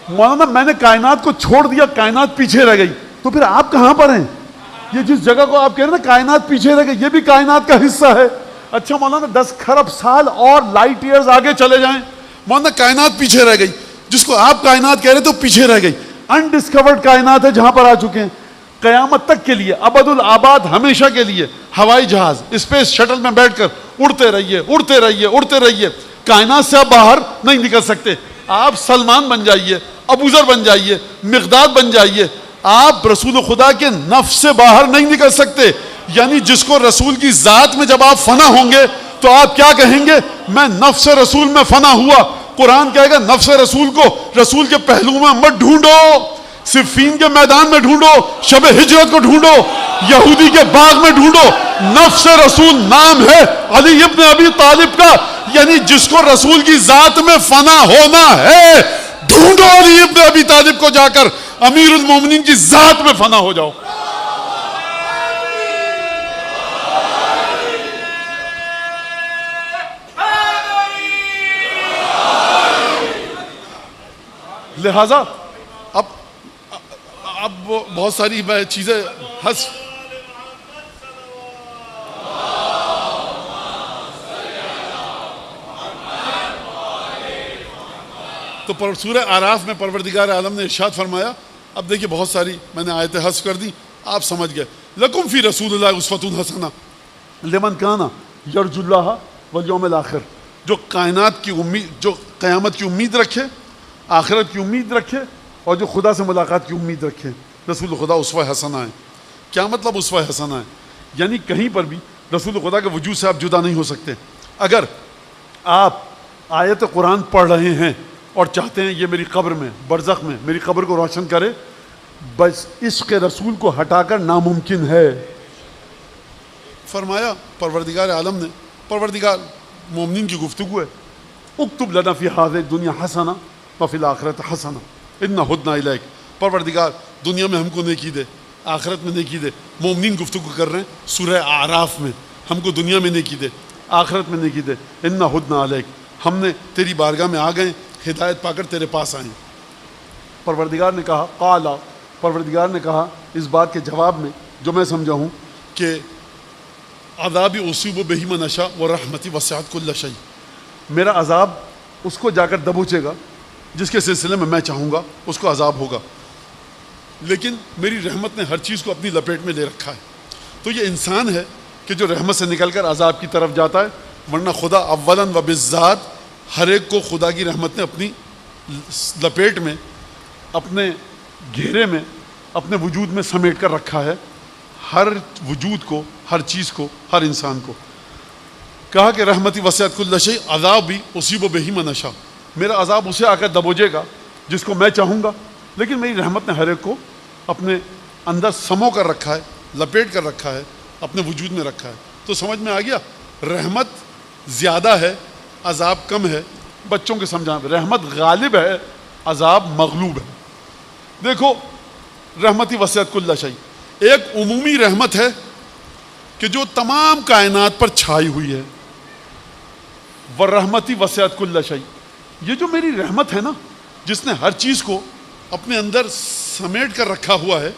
مولانا میں نے کائنات کو چھوڑ دیا، کائنات پیچھے رہ گئی، تو پھر آپ کہاں پر ہیں؟ یہ جس جگہ کو آپ کہہ رہے ہیں نا کائنات پیچھے رہ گئی، یہ بھی کائنات کا حصہ ہے۔ اچھا مولانا 10 کھرب سال اور لائٹ ایئرز آگے چلے جائیں، مولانا کائنات پیچھے رہ گئی، جس کو آپ کائنات کہہ رہے تو پیچھے رہ گئی، انڈسکورڈ کائنات ہے جہاں پر آ چکے ہیں۔ قیامت تک کے لیے، ابد الآباد، ہمیشہ کے لیے ہوائی جہاز اسپیس شٹل میں بیٹھ کر اڑتے رہیے، اڑتے رہیے، اڑتے رہیے، کائنات سے آپ باہر نہیں نکل سکتے۔ آپ سلمان بن جائیے، ابوذر بن جائیے، مقداد بن جائیے، آپ رسول خدا کے نفس سے باہر نہیں نکل سکتے۔ یعنی جس کو رسول کی ذات میں جب آپ فنا ہوں گے تو آپ کیا کہیں گے؟ میں نفس رسول میں فنا ہوا۔ قرآن کہے گا نفس رسول کو رسول کے پہلو میں مت ڈھونڈو، صفین کے میدان میں ڈھونڈو، شب ہجرت کو ڈھونڈو، یہودی کے باغ میں ڈھونڈو۔ نفس رسول نام ہے علی ابن ابی طالب کا، یعنی جس کو رسول کی ذات میں فنا ہونا ہے، ڈھونڈو علی ابن ابی طالب کو، جا کر امیر المومنین کی ذات میں فنا ہو جاؤ۔ لہذا اب بہت ساری چیزیں تو سورہ اعراف میں پروردگار عالم نے ارشاد فرمایا، اب دیکھیے بہت ساری میں نے آیتیں حذف کر دی، آپ سمجھ گئے۔ لکم فی رسول اللہ اسوۃ حسنہ لمن کان یرجو اللہ والیوم الآخر، جو کائنات کی امید، جو قیامت کی امید رکھے، آخرت کی امید رکھے، اور جو خدا سے ملاقات کی امید رکھے، رسول خدا اسوہ حسنہ ہے۔ کیا مطلب اسوہ حسنہ ہے؟ یعنی کہیں پر بھی رسول خدا کے وجود سے آپ جدا نہیں ہو سکتے۔ اگر آپ آیت قرآن پڑھ رہے ہیں اور چاہتے ہیں یہ میری قبر میں، برزخ میں میری قبر کو روشن کرے، بس عشق رسول کو ہٹا کر ناممکن ہے۔ فرمایا پروردگار عالم نے، پروردگار مومنین کی گفتگو ہے، اکتب لنا فی ہذہ الدنیا حسنہ وفی الآخرۃ حسنہ انا ہدنا الیک، پروردگار دنیا میں ہم کو نیکی دے، آخرت میں نیکی دے۔ مومنین گفتگو کر رہے ہیں سورہ اعراف میں، ہم کو دنیا میں نیکی دے، آخرت میں نیکی دے، انا ہدنا الیک، ہم نے تیری بارگاہ میں آ گئے، ہدایت پا کر تیرے پاس آئیں۔ پروردگار نے کہا قالا، پروردگار نے کہا اس بات کے جواب میں جو میں سمجھا ہوں کہ عذابی اصیب بہ من اشاء ورحمتی وسعت کل شیء، میرا عذاب اس کو جا کر دبوچے گا جس کے سلسلے میں میں چاہوں گا اس کو عذاب ہوگا، لیکن میری رحمت نے ہر چیز کو اپنی لپیٹ میں لے رکھا ہے۔ تو یہ انسان ہے کہ جو رحمت سے نکل کر عذاب کی طرف جاتا ہے، ورنہ خدا اولاً و بالذات ہر ایک کو خدا کی رحمت نے اپنی لپیٹ میں، اپنے گھیرے میں، اپنے وجود میں سمیٹ کر رکھا ہے، ہر وجود کو، ہر چیز کو، ہر انسان کو۔ کہا کہ رحمتی وسعت کل شیء، عذاب بھی اصیب بہ من اشاء، میرا عذاب اسے آ کر دبوچے گا جس کو میں چاہوں گا، لیکن میری رحمت نے ہر ایک کو اپنے اندر سمو کر رکھا ہے، لپیٹ کر رکھا ہے، اپنے وجود میں رکھا ہے۔ تو سمجھ میں آ گیا، رحمت زیادہ ہے، عذاب کم ہے۔ بچوں کے سمجھانا، رحمت غالب ہے، عذاب مغلوب ہے۔ دیکھو رحمتی وسعت کل شیء، ایک عمومی رحمت ہے کہ جو تمام کائنات پر چھائی ہوئی ہے، ورحمتی وسعت کل شیء، یہ جو میری رحمت ہے نا، جس نے ہر چیز کو اپنے اندر سمیٹ کر رکھا ہوا ہے،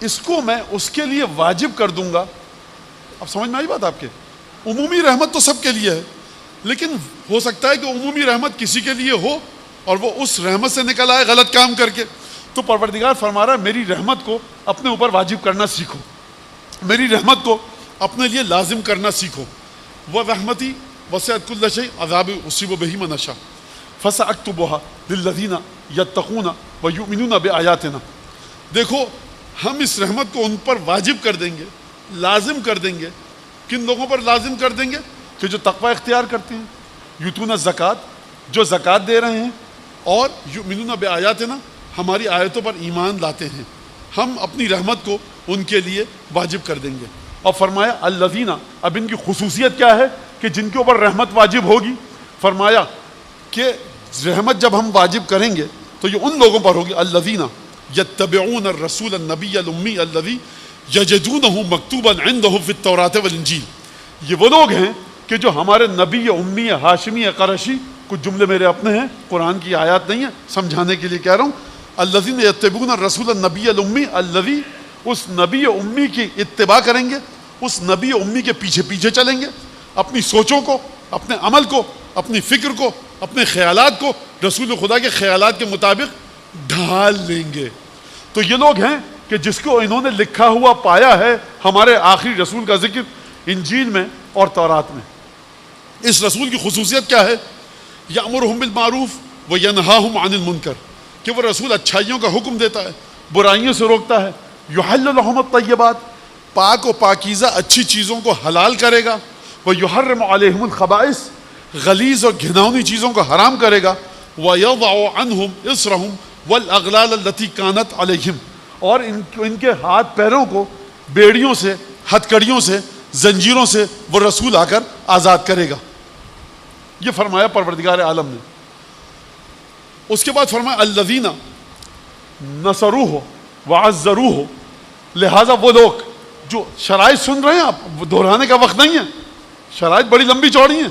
اس کو میں اس کے لیے واجب کر دوں گا۔ اب سمجھ میں آئی بات آپ کے؟ عمومی رحمت تو سب کے لیے ہے، لیکن ہو سکتا ہے کہ عمومی رحمت کسی کے لیے ہو اور وہ اس رحمت سے نکل آئے غلط کام کر کے۔ تو پروردگار فرما رہا ہے میری رحمت کو اپنے اوپر واجب کرنا سیکھو، میری رحمت کو اپنے لیے لازم کرنا سیکھو۔ وہ رحمتی وسعت کل شیء عذاب اصیب بہ من اشاء فساکتبها للذین یتقون ویؤمنون بآیاتنا۔ دیکھو ہم اس رحمت کو ان پر واجب کر دیں گے، لازم کر دیں گے۔ کن لوگوں پر لازم کر دیں گے؟ کہ جو تقوی اختیار کرتے ہیں، یؤتون الزکات، جو زکوٰۃ دے رہے ہیں، اور یؤمنون بآیاتنا، ہماری آیتوں پر ایمان لاتے ہیں، ہم اپنی رحمت کو ان کے لیے واجب کر دیں گے۔ اور فرمایا الذین، اب ان کی خصوصیت کیا ہے کہ جن کے اوپر رحمت واجب ہوگی؟ فرمایا کہ رحمت جب ہم واجب کریں گے تو یہ ان لوگوں پر ہوگی الذین یتبعون الرسول النبی الامی الذی یجدونہ مکتوبا عندہم فی التوراۃ والانجیل، یہ وہ لوگ ہیں کہ جو ہمارے نبی امی ہاشمی قریشی کچھ جملے میرے اپنے ہیں، قرآن کی آیات نہیں ہیں، سمجھانے کے لیے کہہ رہا ہوں. الذین یتبعون الرسول النبی الامی الذی، اس نبی امی کی اتباع کریں گے، اس نبی امی کے پیچھے پیچھے چلیں گے، اپنی سوچوں کو، اپنے عمل کو، اپنی فکر کو، اپنے خیالات کو رسول خدا کے خیالات کے مطابق ڈھال لیں گے. تو یہ لوگ ہیں کہ جس کو انہوں نے لکھا ہوا پایا ہے ہمارے آخری رسول کا ذکر انجیل میں اور تورات میں. اس رسول کی خصوصیت کیا ہے؟ یأمرہم بالمعروف وینہاہم عن المنکر، کہ وہ رسول اچھائیوں کا حکم دیتا ہے، برائیوں سے روکتا ہے. یحل لہم الطیبات، پاک و پاکیزہ اچھی چیزوں کو حلال کرے گا. ویحرم علیہم الخبائث، غلیظ اور گھناؤنی چیزوں کو حرام کرے گا. ویضع عنہم اصرہم والاغلال التي كانت علیہم، اور ان کے ہاتھ پیروں کو بیڑیوں سے، ہتھکڑیوں سے، زنجیروں سے وہ رسول آ کر آزاد کرے گا. یہ فرمایا پروردگار عالم نے. اس کے بعد فرمایا الذین نصروہ وعزروہ، لہذا وہ لوگ جو شرائط سن رہے ہیں آپ، دہرانے کا وقت نہیں ہے، شرائط بڑی لمبی چوڑی ہیں،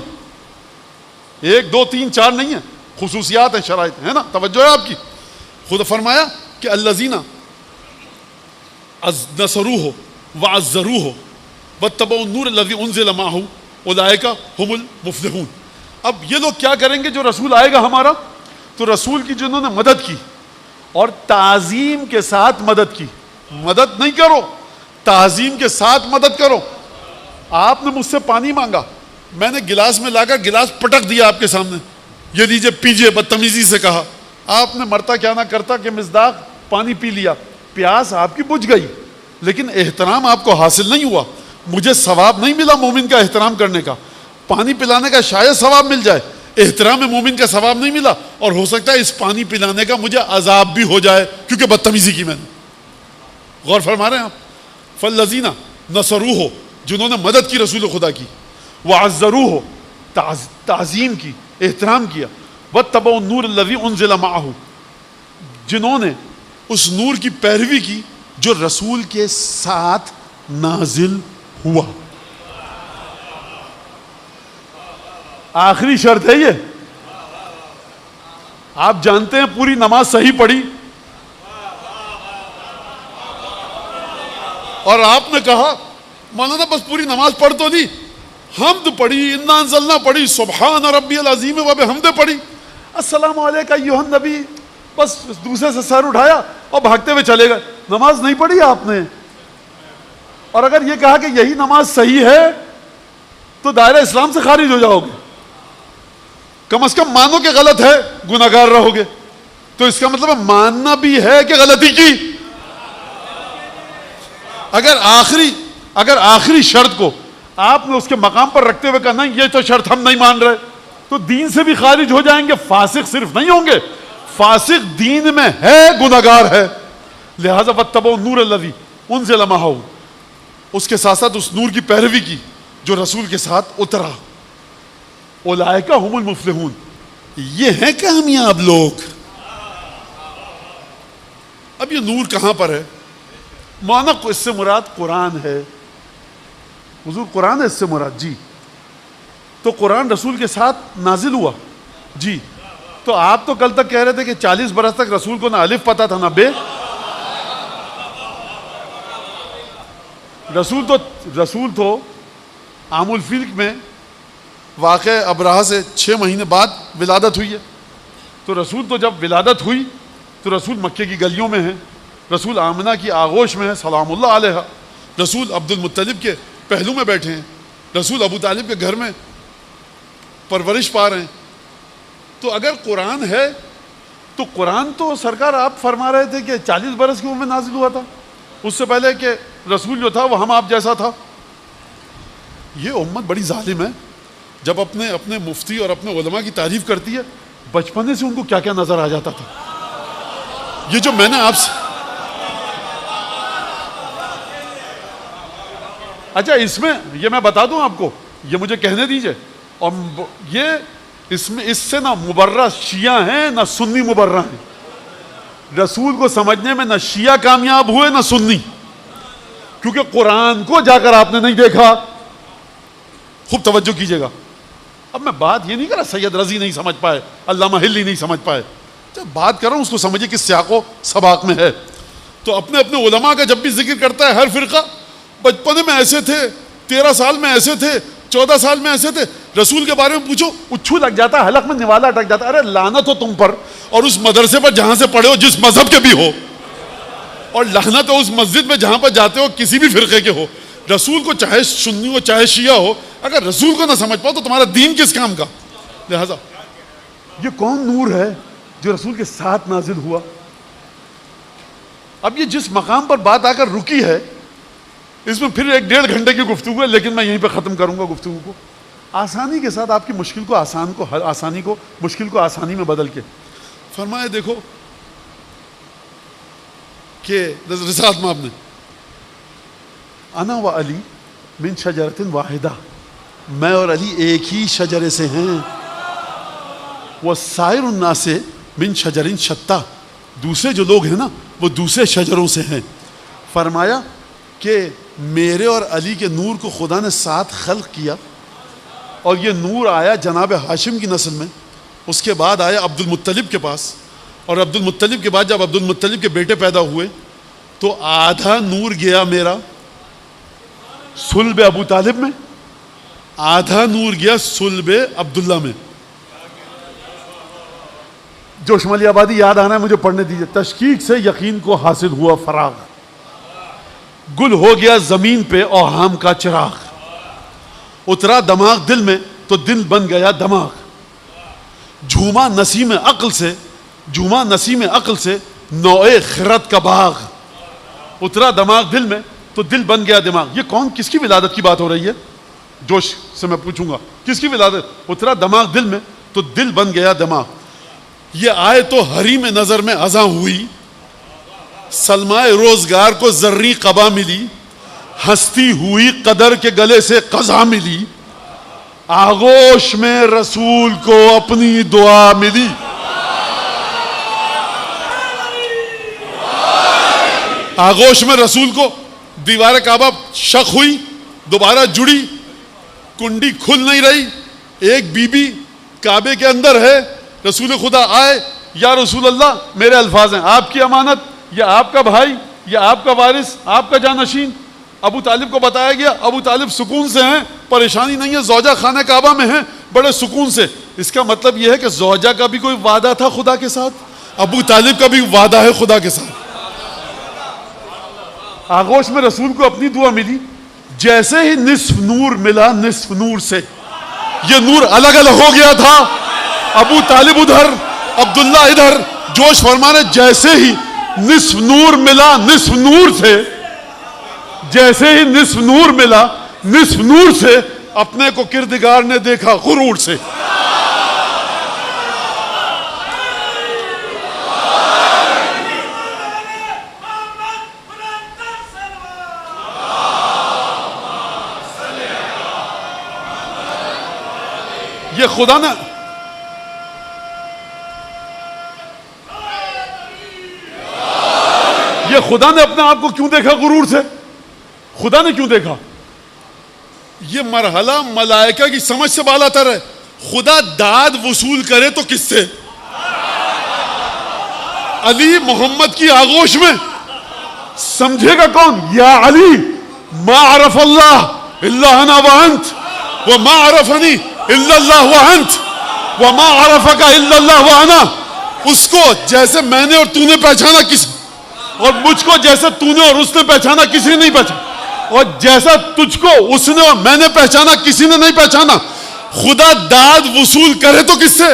1 2 3 4 نہیں ہیں، خصوصیات ہیں، شرائط ہے نا، توجہ ہے آپ کی. خود فرمایا کہ الذین نصروہ وعزروہ واتبعوا النور الذی انزل معہ اولئک هم المفلحون. اب یہ لوگ کیا کریں گے؟ جو رسول آئے گا ہمارا، تو رسول کی جنہوں نے مدد کی اور تعظیم کے ساتھ مدد کی، مدد نہیں کرو، تعظیم کے ساتھ مدد کرو. آپ نے مجھ سے پانی مانگا، میں نے گلاس میں لا کر گلاس پٹک دیا آپ کے سامنے، یہ لیجیے پیجیے، بدتمیزی سے کہا. آپ نے مرتا کیا نہ کرتا کہ مصداق پانی پی لیا، پیاس آپ کی بجھ گئی، لیکن احترام آپ کو حاصل نہیں ہوا. مجھے ثواب نہیں ملا مومن کا احترام کرنے کا، پانی پلانے کا شاید ثواب مل جائے، احترام مومن کا ثواب نہیں ملا، اور ہو سکتا ہے اس پانی پلانے کا مجھے عذاب بھی ہو جائے کیونکہ بدتمیزی کی میں نے. غور فرما رہے ہیں آپ؟ فالذین نصروہ، جنہوں نے مدد کی رسول خدا کی، وعزروہ، تعظیم کی، احترام کیا، واتبعوا النور الذی انزل معہ، جنہوں نے اس نور کی پیروی کی جو رسول کے ساتھ نازل ہوا. آخری شرط ہے یہ. آپ جانتے ہیں پوری نماز صحیح پڑھی اور آپ نے کہا مولانا بس پوری نماز پڑھ تو دی، حمد پڑھی، انا انزلنا پڑھی، سبحان ربی العظیم و بحمدہ پڑھی، السلام علیکم ایھا النبی، بس دوسرے سے سر اٹھایا اور بھاگتے ہوئے چلے گئے. نماز نہیں پڑھی آپ نے. اور اگر یہ کہا کہ یہی نماز صحیح ہے تو دائرہ اسلام سے خارج ہو جاؤ گے. کم از کم مانو کہ غلط ہے، گناہگار رہو گے. تو اس کا مطلب ماننا بھی ہے کہ غلطی کی. اگر آخری شرط کو آپ نے اس کے مقام پر رکھتے ہوئے کہا نہیں یہ تو شرط ہم نہیں مان رہے، تو دین سے بھی خارج ہو جائیں گے. فاسق صرف نہیں ہوں گے، فاسق دین میں ہے، گناہگار ہے. لہذا واتبعوا النور الذی انزل معہ، اس کے ساتھ ساتھ اس نور کی پیروی کی جو رسول کے ساتھ اترا. اولئک هم المفلحون، یہ ہیں کامیاب لوگ. اب یہ نور کہاں پر ہے؟ مولانا اس سے مراد قرآن ہے. حضور قرآن ہے اس سے مراد؟ جی. تو قرآن رسول کے ساتھ نازل ہوا؟ جی. تو آپ تو کل تک کہہ رہے تھے کہ 40 برس تک رسول کو نہ الف پتا تھا نہ بے. رسول تو عام الفیل میں واقع ابراہ سے 6 مہینے بعد ولادت ہوئی ہے. تو رسول تو جب ولادت ہوئی تو رسول مکے کی گلیوں میں ہیں، رسول آمنہ کی آغوش میں ہے سلام اللہ علیہ، رسول عبد المطلب کے پہلو میں بیٹھے ہیں، رسول ابو طالب کے گھر میں پرورش پا رہے ہیں. تو اگر قرآن ہے تو قرآن تو سرکار آپ فرما رہے تھے کہ 40 برس کی عمر میں نازل ہوا تھا، اس سے پہلے کہ رسول جو تھا وہ ہم آپ جیسا تھا. یہ امت بڑی ظالم ہے، جب اپنے مفتی اور اپنے علماء کی تعریف کرتی ہے، بچپنے سے ان کو کیا کیا نظر آ جاتا تھا. یہ جو میں نے آپ سے اچھا اس میں یہ میں بتا دوں آپ کو، یہ مجھے کہنے دیجئے، اور یہ اس سے نہ مبرہ شیعہ ہیں نہ سنی مبرہ ہیں. رسول کو سمجھنے میں نہ شیعہ کامیاب ہوئے نہ سنی، کیونکہ قرآن کو جا کر آپ نے نہیں دیکھا. خوب توجہ کیجئے گا، اب میں بات یہ نہیں کر رہا سید رضی نہیں سمجھ پائے, علامہ ہلی نہیں سمجھ پائے, جب بات کر رہا ہوں اس کو سمجھے کس سیاق و سباق میں ہے. تو اپنے اپنے علماء کا جب بھی ذکر کرتا ہے ہر فرقہ, بچپنے میں ایسے تھے, 13 سال میں ایسے تھے, 14 سال میں ایسے تھے. رسول کے بارے میں پوچھو اچھو لگ جاتا ہے, حلق میں نوالا اٹک جاتا ہے. ارے لعنت ہو تم پر اور اس مدرسے پر جہاں سے پڑھے ہو, جس مذہب کے بھی ہو, اور لعنت ہو اس مسجد میں جہاں پر جاتے ہو کسی بھی فرقے کے ہو. رسول کو چاہے سنی ہو چاہے شیعہ ہو, اگر رسول کو نہ سمجھ پاؤ تو تمہارا دین کس کام کا. لہذا یہ کون نور ہے جو رسول کے ساتھ نازل ہوا. اب یہ جس مقام پر بات آ کر رکی ہے اس میں پھر 1-1.5 گھنٹے کی گفتگو ہے, لیکن میں یہیں پہ ختم کروں گا گفتگو کو آسانی کے ساتھ, آپ کی مشکل کو آسان کو, آسانی کو مشکل کو آسانی میں بدل کے. فرمائے دیکھو کہ رسالت میں آپ نے انا و علی من شجرۃ واحدہ, میں اور علی ایک ہی شجرے سے ہیں. وسائر الناس من شجر شتیٰ, دوسرے جو لوگ ہیں نا وہ دوسرے شجروں سے ہیں. فرمایا کہ میرے اور علی کے نور کو خدا نے ساتھ خلق کیا, اور یہ نور آیا جناب ہاشم کی نسل میں, اس کے بعد آیا عبد المطلب کے پاس, اور عبد المطلب کے بعد جب عبد المطلب کے بیٹے پیدا ہوئے تو آدھا نور گیا میرا صلب ابو طالب میں, آدھا نور گیا صلب عبداللہ میں. جو شمالی آبادی یاد آنا ہے مجھے پڑھنے دیجیے. تشکیک سے یقین کو حاصل ہوا فراغ, گل ہو گیا زمین پہ اوہام کا چراغ, اترا دماغ دل میں تو دل بن گیا دماغ, جھوما نسیم عقل سے, جھوما نسیم عقل سے نوئے خرد کا باغ. اترا دماغ دل میں تو دل بن گیا دماغ. یہ کون, کس کی ولادت کی بات ہو رہی ہے؟ جوش سے میں پوچھوں گا کس کی ولادت؟ اترا دماغ دل میں تو دل بن گیا دماغ. یہ آئے تو حریم نظر میں اذاں ہوئی, سلمائے روزگار کو زرعی قبا ملی, ہستی ہوئی قدر کے گلے سے قضا ملی, آغوش میں رسول کو اپنی دعا ملی. آغوش میں رسول کو دیوار کعبہ شق ہوئی, دوبارہ جڑی, کنڈی کھل نہیں رہی, ایک بی بی کعبے کے اندر ہے, رسول خدا آئے, یا رسول اللہ میرے الفاظ ہیں, آپ کی امانت, یا آپ کا بھائی, یا آپ کا وارث, آپ کا جانشین. ابو طالب کو بتایا گیا, ابو طالب سکون سے ہیں, پریشانی نہیں ہے, زوجہ خانہ کعبہ میں ہیں بڑے سکون سے. اس کا مطلب یہ ہے کہ زوجہ کا بھی کوئی وعدہ تھا خدا کے ساتھ, ابو طالب کا بھی وعدہ ہے خدا کے ساتھ. آغوش میں رسول کو اپنی دعا ملی, جیسے ہی نصف نور ملا نصف نور سے, یہ نور الگ الگ ہو گیا تھا, ابو طالب ادھر, عبداللہ ادھر. جوش فرمانے جیسے ہی نصف نور ملا نصف نور سے, جیسے ہی نصف نور ملا نصف نور سے, اپنے کو کردگار نے دیکھا غرور سے. یہ خدا نے اپنے آپ کو کیوں دیکھا غرور سے؟ خدا نے کیوں دیکھا؟ یہ مرحلہ ملائکہ کی سمجھ سے بالا تر ہے. خدا داد وصول کرے تو کس سے؟ علی محمد کی آغوش میں سمجھے گا کون؟ یا علی ما عرف اللہ الا انا وانت وما عرفنی الا اللہ وانت وما عرفک الا اللہ وانا. اس کو جیسے میں نے اور تو نے پہچانا کسی, اور مجھ کو جیسے تو نے اور اس نے پہچانا کسی نے نہیں پہچانا, اور جیسا تجھ کو اس نے اور میں نے پہچانا کسی نے نہیں پہچانا. خدا داد وصول کرے تو کس سے؟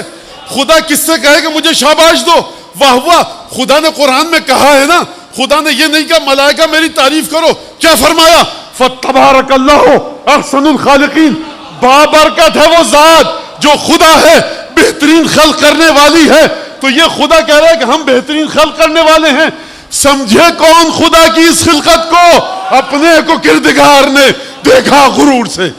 خدا کس سے کہے کہ مجھے شاباش دو, واہ واہ. خدا نے قرآن میں کہا ہے نا, خدا نے یہ نہیں کہا ملائکہ میری تعریف کرو, کیا فرمایا؟ فتبارک اللہ احسن الخالقین. بابرکت ہے وہ ذات جو خدا ہے, بہترین خلق کرنے والی ہے. تو یہ خدا کہہ رہا ہے کہ ہم بہترین خلق کرنے والے ہیں. سمجھے کون خدا کی اس خلقت کو؟ اپنے کو کردگار نے دیکھا غرور سے.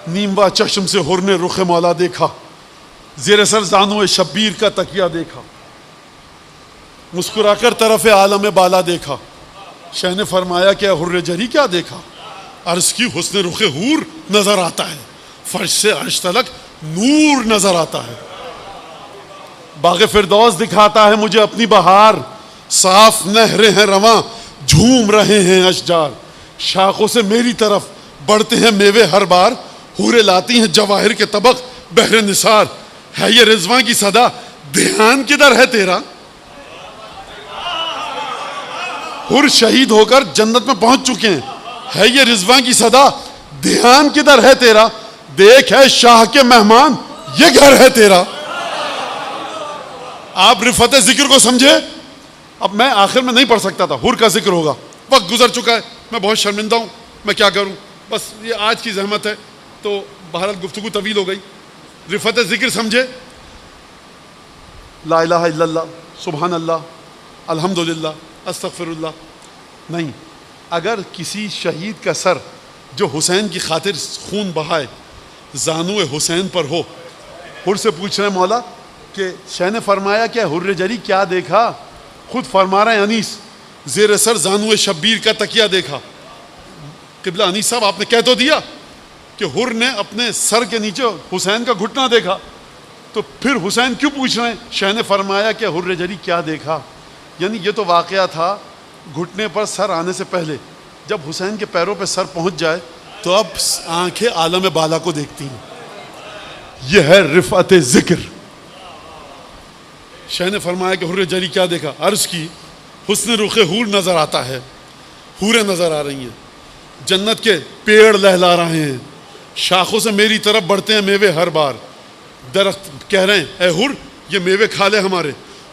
نیموا چشم سے حر نے رخ مولا دیکھا، زیر سر زانو شبیر کا تکیہ دیکھا، مسکرا کر طرف عالم بالا دیکھا، شہ نے فرمایا کہ حر جری کیا دیکھا، عرض کی حسن رخ حور نظر آتا ہے، فرش سے عرش تلک نور نظر آتا ہے، باغ فردوس دکھاتا ہے مجھے اپنی بہار، صاف نہریں ہیں رواں جھوم رہے ہیں اشجار، شاخوں سے میری طرف بڑھتے ہیں میوے ہر بار، حوریں لاتی ہیں جواہر کے طبق بحر نثار، ہے یہ رضواں کی صدا دھیان کدھر ہے تیرا، حر شہید ہو کر جنت میں پہنچ چکے ہیں، ہے یہ رضواں کی صدا دھیان کدھر ہے تیرا، دیکھ ہے شاہ کے مہمان یہ گھر ہے تیرا۔ آپ رفعت ذکر کو سمجھے؟ اب میں آخر میں نہیں پڑھ سکتا تھا، حر کا ذکر ہوگا، وقت گزر چکا ہے، میں بہت شرمندہ ہوں، میں کیا کروں، بس یہ آج کی زحمت ہے، تو بہرحال گفتگو طویل ہو گئی۔ رفعت ذکر سمجھے؟ لا الہ الا اللہ، سبحان اللہ، الحمدللہ، استغفر اللہ نہیں۔ اگر کسی شہید کا سر جو حسین کی خاطر خون بہائے زانو حسین پر ہو، حر سے پوچھ رہے ہیں مولا کہ شہ نے فرمایا کہ حر جری کیا دیکھا، خود فرما رہے ہیں انیس، زیر سر زانو شبیر کا تکیہ دیکھا۔ قبلہ انیس صاحب آپ نے کہہ تو دیا کہ حر نے اپنے سر کے نیچے حسین کا گھٹنا دیکھا، تو پھر حسین کیوں پوچھ رہے ہیں؟ شہ نے فرمایا کہ حر جری کیا دیکھا، یعنی یہ تو واقعہ تھا گھٹنے پر سر آنے سے پہلے، جب حسین کے پیروں پہ سر پہنچ جائے تو اب آنکھیں عالم بالا کو دیکھتی ہیں، یہ ہے رفعت ذکر۔ شہ نے فرمایا کہ حر جری کیا دیکھا، عرض کی حسن رخ حور نظر آتا ہے، حوریں نظر آ رہی ہیں، جنت کے پیڑ لہلا رہے ہیں، شاخوں سے میری طرف بڑھتے ہیں میوے ہر بار، درخت کہہ رہے ہیں اے حر یہ میوے کھا لے ہمارے،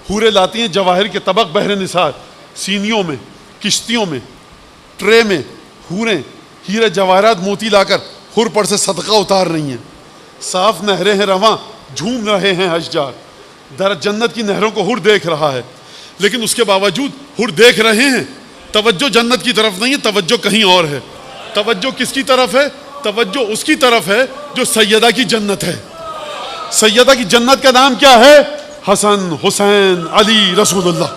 حوریں لاتی ہیں جواہر کے طبق بحر نثار، سینیوں میں، کشتیوں میں، ٹرے میں حوریں ہیرے جواہرات موتی لا کر حر پر سے صدقہ اتار رہی ہیں، صاف نہریں ہیں رواں جھوم رہے ہیں اشجار، در جنت کی نہروں کو حر دیکھ رہا ہے، لیکن اس کے باوجود حر دیکھ رہے ہیں، توجہ جنت کی طرف نہیں ہے، توجہ کہیں اور ہے۔ توجہ کس کی طرف ہے؟ توجہ اس کی طرف ہے جو سیدہ کی جنت ہے۔ سیدہ کی جنت کا نام کیا ہے؟ حسن، حسین، علی، رسول اللہ۔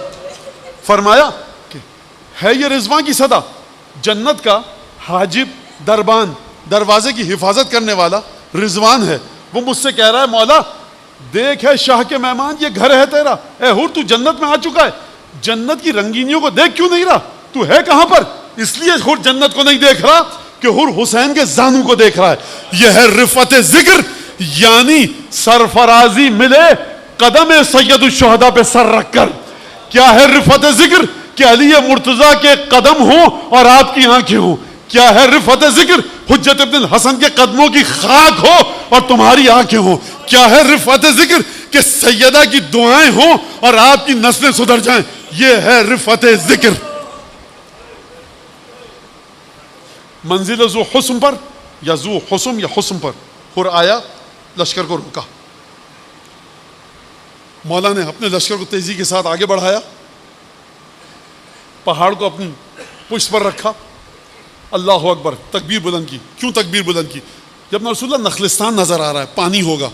فرمایا کہ ہے یہ رضواں کی صدا، جنت کا حاجب، دربان، دروازے کی حفاظت کرنے والا رضوان ہے، وہ مجھ سے کہہ رہا ہے مولا دیکھ ہے شاہ کے مہمان یہ گھر ہے تیرا، اے حور تو جنت میں آ چکا ہے، جنت کی رنگینیوں کو دیکھ کیوں نہیں رہا، تو ہے کہاں پر؟ اس لیے حور جنت کو نہیں دیکھ رہا کہ حور حسین کے زانو کو دیکھ رہا ہے۔ یہ ہے رفعت ذکر، یعنی سرفرازی ملے قدم سید الشہداء پہ سر رکھ کر۔ کیا ہے رفعت ذکر؟ کہ علی مرتضیٰ کے قدم ہوں اور آپ کی آنکھیں ہوں۔ کیا ہے رفعت ذکر؟ حجت ابن الحسن کے قدموں کی خاک ہو اور تمہاری آنکھیں ہوں۔ کیا ہے رفعت ذکر؟ کہ سیدہ کی دعائیں ہوں اور آپ کی نسلیں سدھر جائیں۔ یہ ہے رفعت ذکر۔ منزل ذو حسن پر یا ذو حسن یا حسن پر حر آیا، لشکر کو روکا، مولا نے اپنے لشکر کو تیزی کے ساتھ آگے بڑھایا، پہاڑ کو اپنی پشت پر رکھا، اللہ اکبر، تکبیر بلند کی۔ کیوں تکبیر بلند کی؟ جب نہ رسول اللہ نخلستان نظر آ رہا ہے، پانی ہوگا،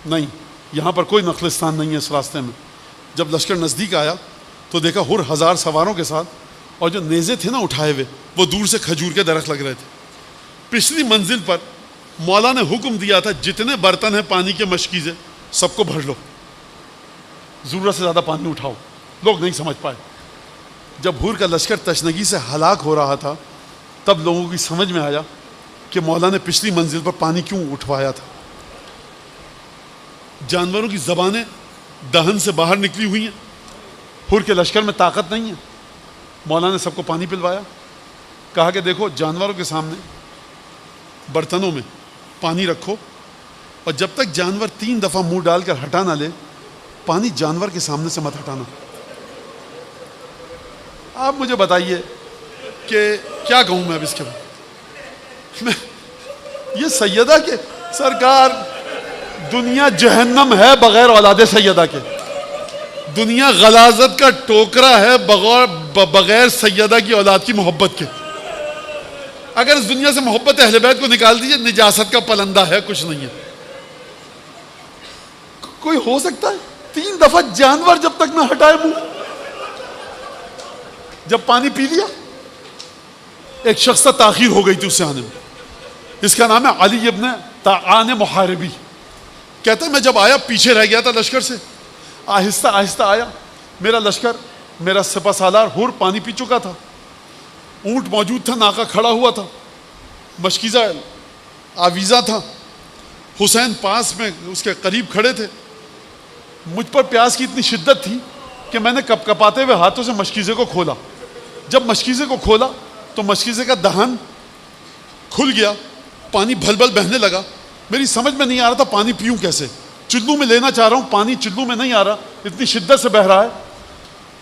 نہیں یہاں پر کوئی نخلستان نہیں ہے اس راستے میں۔ جب لشکر نزدیک آیا تو دیکھا حر ہزار سواروں کے ساتھ، اور جو نیزے تھے نا اٹھائے ہوئے وہ دور سے کھجور کے درخت لگ رہے تھے۔ پچھلی منزل پر مولا نے حکم دیا تھا جتنے برتن ہیں پانی کے مشکیزے سب کو بھر لو، ضرورت سے زیادہ پانی اٹھاؤ، لوگ نہیں سمجھ پائے۔ جب حور کا لشکر تشنگی سے ہلاک ہو رہا تھا تب لوگوں کی سمجھ میں آیا کہ مولا نے پچھلی منزل پر پانی کیوں اٹھوایا تھا۔ جانوروں کی زبانیں دہن سے باہر نکلی ہوئی ہیں، حور کے لشکر میں طاقت نہیں ہے، مولا نے سب کو پانی پلوایا، کہا کہ دیکھو جانوروں کے سامنے برتنوں میں پانی رکھو، اور جب تک جانور 3 دفعہ منہ ڈال کر ہٹا نہ لے پانی جانور کے سامنے سے مت ہٹانا۔ آپ مجھے بتائیے کہ کیا کہوں میں اب اس کے بعد؟ یہ سیدہ کے سرکار، دنیا جہنم ہے بغیر اولاد سیدہ کے، دنیا غلاظت کا ٹوکرا ہے بغیر سیدہ کی اولاد کی محبت کے۔ اگر اس دنیا سے محبت اہل بیت کو نکال دیجیے، نجاست کا پلندہ ہے، کچھ نہیں ہے. کوئی ہو سکتا ہے 3 دفعہ جانور جب تک نہ ہٹائے منہ؟ جب پانی پی لیا، ایک شخص سے تاخیر ہو گئی تھی اس سے آنے میں. اس کا نام ہے علی ابن طاعان محاربی. کہتا ہے میں جب آیا پیچھے رہ گیا تھا لشکر سے، آہستہ آہستہ آیا. میرا لشکر، میرا سپہ سالار حر پانی پی چکا تھا، اونٹ موجود تھا، ناکا کھڑا ہوا تھا، مشکیزہ آویزہ تھا، حسین پاس میں اس کے قریب کھڑے تھے. مجھ پر پیاس کی اتنی شدت تھی کہ میں نے کپ کپاتے ہوئے ہاتھوں سے مشکیزے کو کھولا. جب مشکیزے کو کھولا تو مشکیزے کا دہن کھل گیا، پانی بھل بھل بہنے لگا. میری سمجھ میں نہیں آ رہا تھا پانی پیوں کیسے. چلو میں لینا چاہ رہا ہوں، پانی چلو میں نہیں آ رہا، اتنی شدت سے بہہ رہا ہے.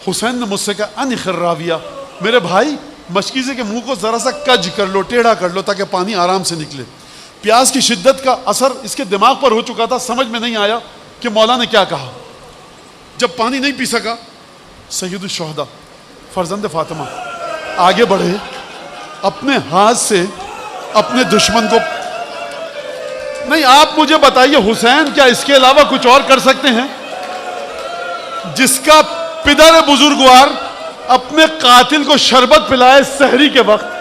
حسین نے مجھ سے کہا ان خراویہ، میرے بھائی مشکیزے کے منہ کو ذرا سا کج کر لو، ٹیڑھا کر لو تاکہ پانی آرام سے نکلے. پیاس کی شدت کا اثر اس کے دماغ پر ہو چکا تھا. سمجھ میں نہیں آیا کہ مولا نے کیا کہا. جب پانی نہیں پی سکا، سید الشہداء فرزند فاطمہ آگے بڑھے، اپنے ہاتھ سے اپنے دشمن کو، نہیں آپ مجھے بتائیے حسین کیا اس کے علاوہ کچھ اور کر سکتے ہیں؟ جس کا پدر بزرگوار اپنے قاتل کو شربت پلائے سحری کے وقت،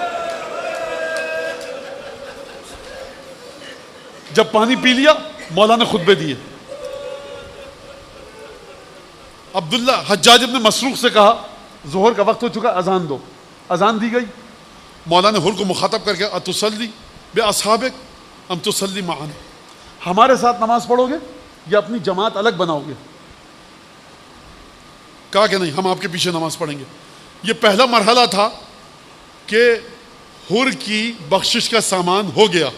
جب پانی پی لیا مولا نے خطبے دیے. عبداللہ حجاج ابن مسروق سے کہا ظہر کا وقت ہو چکا، اذان دو. اذان دی گئی. مولا نے حر کو مخاطب کر کے اتسلی باصحابک ام تسلی معنا، ہمارے ساتھ نماز پڑھو گے یا اپنی جماعت الگ بناؤ گے؟ کہا کہ نہیں، ہم آپ کے پیچھے نماز پڑھیں گے. یہ پہلا مرحلہ تھا کہ حر کی بخشش کا سامان ہو گیا،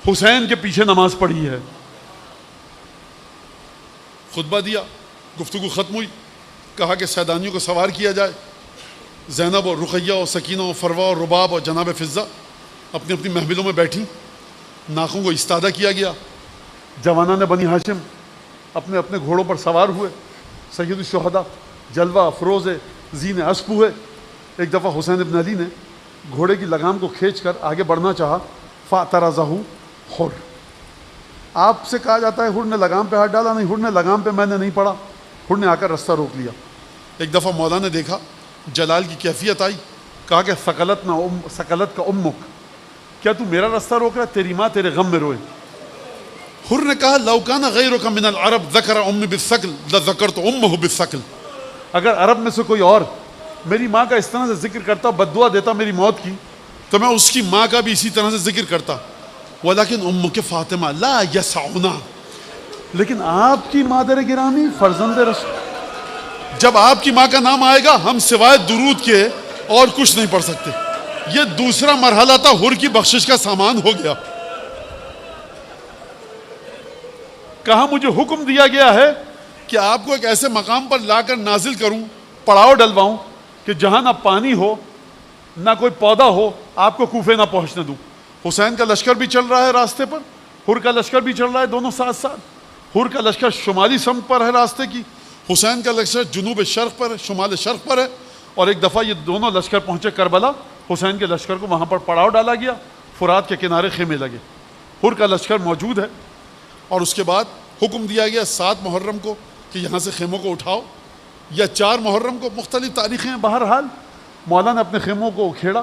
حسین کے پیچھے نماز پڑھی ہے. خطبہ دیا، گفتگو ختم ہوئی. کہا کہ سیدانیوں کو سوار کیا جائے. زینب اور رقیہ اور سکینہ اور فروہ اور رباب اور جناب فضہ اپنی اپنی محفلوں میں بیٹھی. ناکوں کو استادہ کیا گیا. جوانان بنی ہاشم اپنے اپنے گھوڑوں پر سوار ہوئے. سید الشہداء جلوہ افروز زین اسب ہوئے. ایک دفعہ حسین ابن علی نے گھوڑے کی لگام کو کھینچ کر آگے بڑھنا چاہا. فاعترضہ حر، آپ سے کہا جاتا ہے حر نے لگام پہ ہاتھ ڈالا، نہیں، حر نے لگام پہ میں نے نہیں پڑا. حر نے آ کر رستہ روک لیا. ایک دفعہ مولا نے دیکھا، جلال کی کیفیت آئی. کہا کہ ثقلت کا امک، کیا تو میرا رستہ روک رہا ہے؟ تیری ماں تیرے غم میں روئے. حر نے کہا لو کان غیرک من العرب ذکر امی بالثقل لذکرت امہ بالثقل، اگر عرب میں سے کوئی اور میری ماں کا اس طرح سے ذکر کرتا، بد دعا دیتا میری موت کی، تو میں اس کی ماں کا بھی اسی طرح سے ذکر کرتا. ولیکن امک فاطمہ لا یسعنا، لیکن آپ کی مادر گرامی فرزند رسول، جب آپ کی ماں کا نام آئے گا ہم سوائے درود کے اور کچھ نہیں پڑھ سکتے. یہ دوسرا مرحلہ تھا، حر کی بخشش کا سامان ہو گیا. کہا مجھے حکم دیا گیا ہے کہ آپ کو ایک ایسے مقام پر لا کر نازل کروں، پڑاؤ ڈلواؤں کہ جہاں نہ پانی ہو نہ کوئی پودا ہو، آپ کو کوفے نہ پہنچنے دوں. حسین کا لشکر بھی چل رہا ہے راستے پر، حر کا لشکر بھی چل رہا ہے، دونوں ساتھ ساتھ. حر کا لشکر شمالی سمت پر ہے راستے کی، حسین کا لشکر جنوب شرق پر ہے، شمال شرق پر ہے. اور ایک دفعہ یہ دونوں لشکر پہنچے کربلا. حسین کے لشکر کو وہاں پر پڑاؤ ڈالا گیا، فرات کے کنارے خیمے لگے. حر کا لشکر موجود ہے. اور اس کے بعد حکم دیا گیا 7 محرم کو کہ یہاں سے خیموں کو اٹھاؤ، یا 4 محرم کو، مختلف تاریخیں ہیں. بہرحال مولا نے اپنے خیموں کو اکھیڑا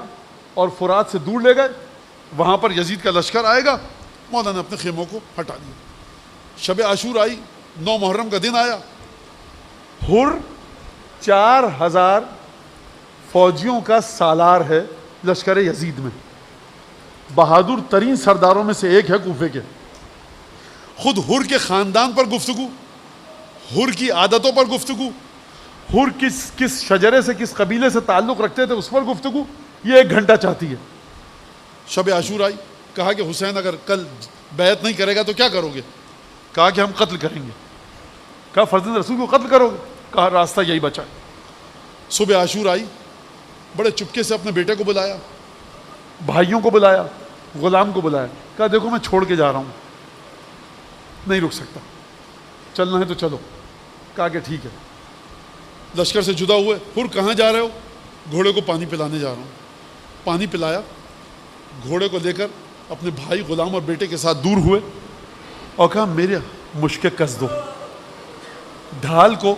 اور فرات سے دور لے گئے. وہاں پر یزید کا لشکر آئے گا، مولا نے اپنے خیموں کو ہٹا دیا. شب عاشور آئی، 9 محرم کا دن آیا. حر 4000 فوجیوں کا سالار ہے لشکر یزید میں، بہادر ترین سرداروں میں سے ایک ہے کوفے کے. خود حر کے خاندان پر گفتگو، حر کی عادتوں پر گفتگو، حر کس شجرے سے، کس قبیلے سے تعلق رکھتے تھے اس پر گفتگو. یہ 1 گھنٹہ چاہتی ہے. شب عاشور آئی. کہا کہ حسین اگر کل بیعت نہیں کرے گا تو کیا کرو گے؟ کہا کہ ہم قتل کریں گے. کہا فرزند رسول کو قتل کرو گے؟ کہا راستہ یہی بچا ہے. صبح عاشور آئی، بڑے چپکے سے اپنے بیٹے کو بلایا، بھائیوں کو بلایا، غلام کو بلایا. کہا دیکھو میں چھوڑ کے جا رہا ہوں، نہیں رک سکتا، چلنا ہے تو چلو. کہا کہ ٹھیک ہے. لشکر سے جدا ہوئے. حر کہاں جا رہے ہو؟ گھوڑے کو پانی پلانے جا رہا ہوں. پانی پلایا. گھوڑے کو لے کر اپنے بھائی غلام اور بیٹے کے ساتھ دور ہوئے اور کہا میرے مشکے کس دو، ڈھال کو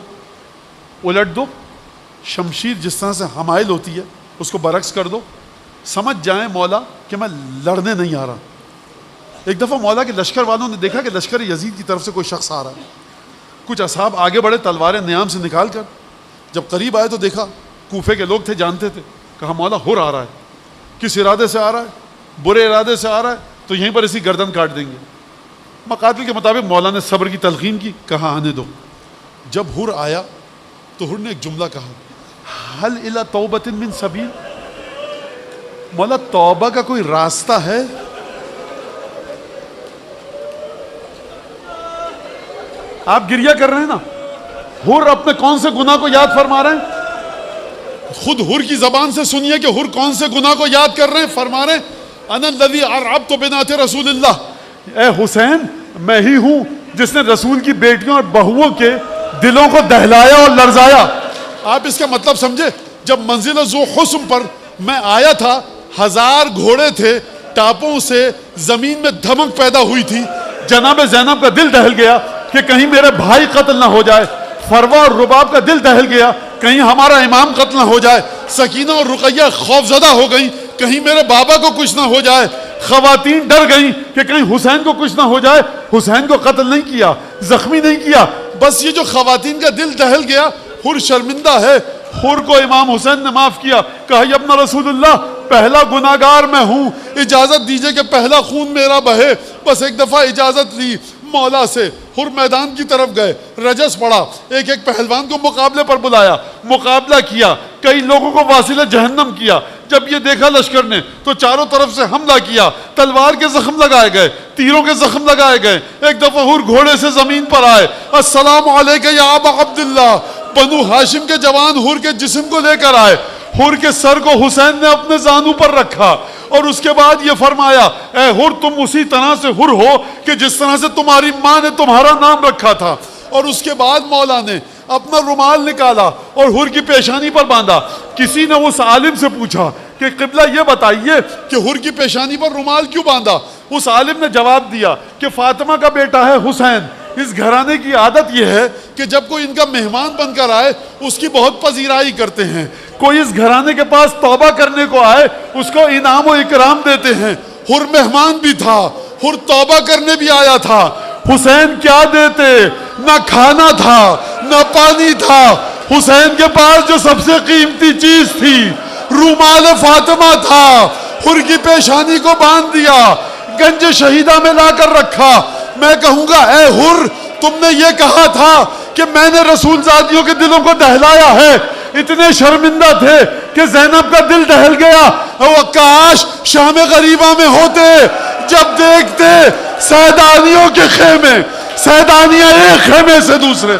الٹ دو، شمشیر جس طرح سے حمائل ہوتی ہے اس کو برعکس کر دو، سمجھ جائیں مولا کہ میں لڑنے نہیں آ رہا۔ ایک دفعہ مولا کے لشکر والوں نے دیکھا کہ لشکر یزید کی طرف سے کوئی شخص آ رہا ہے، کچھ اصحاب آگے بڑھے تلواریں نیام سے نکال کر، جب قریب آئے تو دیکھا کوفے کے لوگ تھے، جانتے تھے، کہا مولا ہر آ رہا ہے، کس ارادے سے آ رہا ہے؟ برے ارادے سے آ رہا ہے تو یہیں پر اسی گردن کاٹ دیں گے۔ مقاتل کے مطابق مولا نے صبر کی تلقین کی، کہا آنے دو۔ جب ہر آیا تو ہر نے ایک جملہ کہا، حل الی توبۃ من سبیل، مولا توبہ کا کوئی راستہ ہے؟ آپ گریہ کر رہے ہیں نا، ہر اپنے کون سے گناہ کو یاد فرما رہے ہیں؟ خود ہر کی زبان سے سنیے کہ ہر کون سے گناہ کو یاد کر رہے ہیں۔ فرما رہے ہیں انا الذی ارعبت بنات رسول اللہ، اے حسین میں ہی ہوں جس نے رسول کی بیٹیوں اور بہوؤں کے دلوں کو دہلایا اور لرزایا۔ آپ اس کا مطلب سمجھے؟ جب منزل ذو حسن پر میں آیا تھا، 1000 گھوڑے تھے، ٹاپوں سے زمین میں دھمک پیدا ہوئی تھی، جناب زینب کا دل دہل گیا کہ کہیں میرے بھائی قتل نہ ہو جائے، فروا اور رباب کا دل دہل گیا کہیں ہمارا امام قتل نہ ہو جائے، سکینہ اور رقیہ خوف زدہ ہو گئیں کہیں میرے بابا کو کچھ نہ ہو جائے، خواتین ڈر گئیں کہ کہیں حسین کو کچھ نہ ہو جائے۔ حسین کو قتل نہیں کیا، زخمی نہیں کیا، بس یہ جو خواتین کا دل دہل گیا، ہر شرمندہ ہے۔ ہر کو امام حسین نے معاف کیا، کہا یا ابن رسول اللہ پہلا گناہگار میں ہوں، اجازت دیجئے کہ پہلا خون میرا بہے۔ بس ایک دفعہ اجازت لی مولا سے، ہر میدان کی طرف گئے، رجس پڑا، ایک ایک پہلوان کو مقابلے پر بلایا، مقابلہ کیا، کئی لوگوں کو واصل جہنم کیا۔ جب یہ دیکھا لشکر نے تو چاروں طرف سے حملہ کیا، تلوار کے زخم لگائے گئے، تیروں کے زخم لگائے گئے۔ ایک دفعہ ہر گھوڑے سے زمین پر آئے، السلام علیکہ یا ابا عبداللہ، بنو ہاشم کے جوان ہر کے جسم کو لے کر آئے، ہر کے سر کو حسین نے اپنے زانو پر رکھا اور اس کے بعد یہ فرمایا اے ہر تم اسی طرح سے ہر ہو کہ جس طرح سے تمہاری ماں نے تمہارا نام رکھا تھا۔ اور اس کے بعد مولا نے اپنا رومال نکالا اور ہر کی پیشانی پر باندھا۔ کسی نے اس عالم سے پوچھا کہ قبلہ یہ بتائیے کہ ہر کی پیشانی پر رومال کیوں باندھا؟ اس عالم نے جواب دیا کہ فاطمہ کا بیٹا ہے حسین، اس گھرانے کی عادت یہ ہے کہ جب کوئی ان کا مہمان بن کر آئے اس کی بہت پذیرائی کرتے ہیں، کوئی اس گھرانے کے پاس توبہ کرنے کو آئے اس کو انعام و اکرام دیتے ہیں۔ ہر مہمان بھی تھا، ہر توبہ کرنے بھی آیا تھا۔ حسین کیا دیتے؟ نہ کھانا تھا نہ پانی تھا، حسین کے پاس جو سب سے قیمتی چیز تھی رومال فاطمہ تھا، ہر کی پیشانی کو باندھ دیا، گنج شہیدہ میں لا کر رکھا۔ میں کہوں گا اے ہر تم نے یہ کہا تھا کہ میں نے رسول زادیوں کے دلوں کو دہلایا ہے، اتنے شرمندہ تھے کہ زینب کا دل دہل گیا۔ وہ کاش شام غریبہ میں ہوتے، جب دیکھتے سیدانیوں کے خیمے، سیدانیاں ایک خیمے سے دوسرے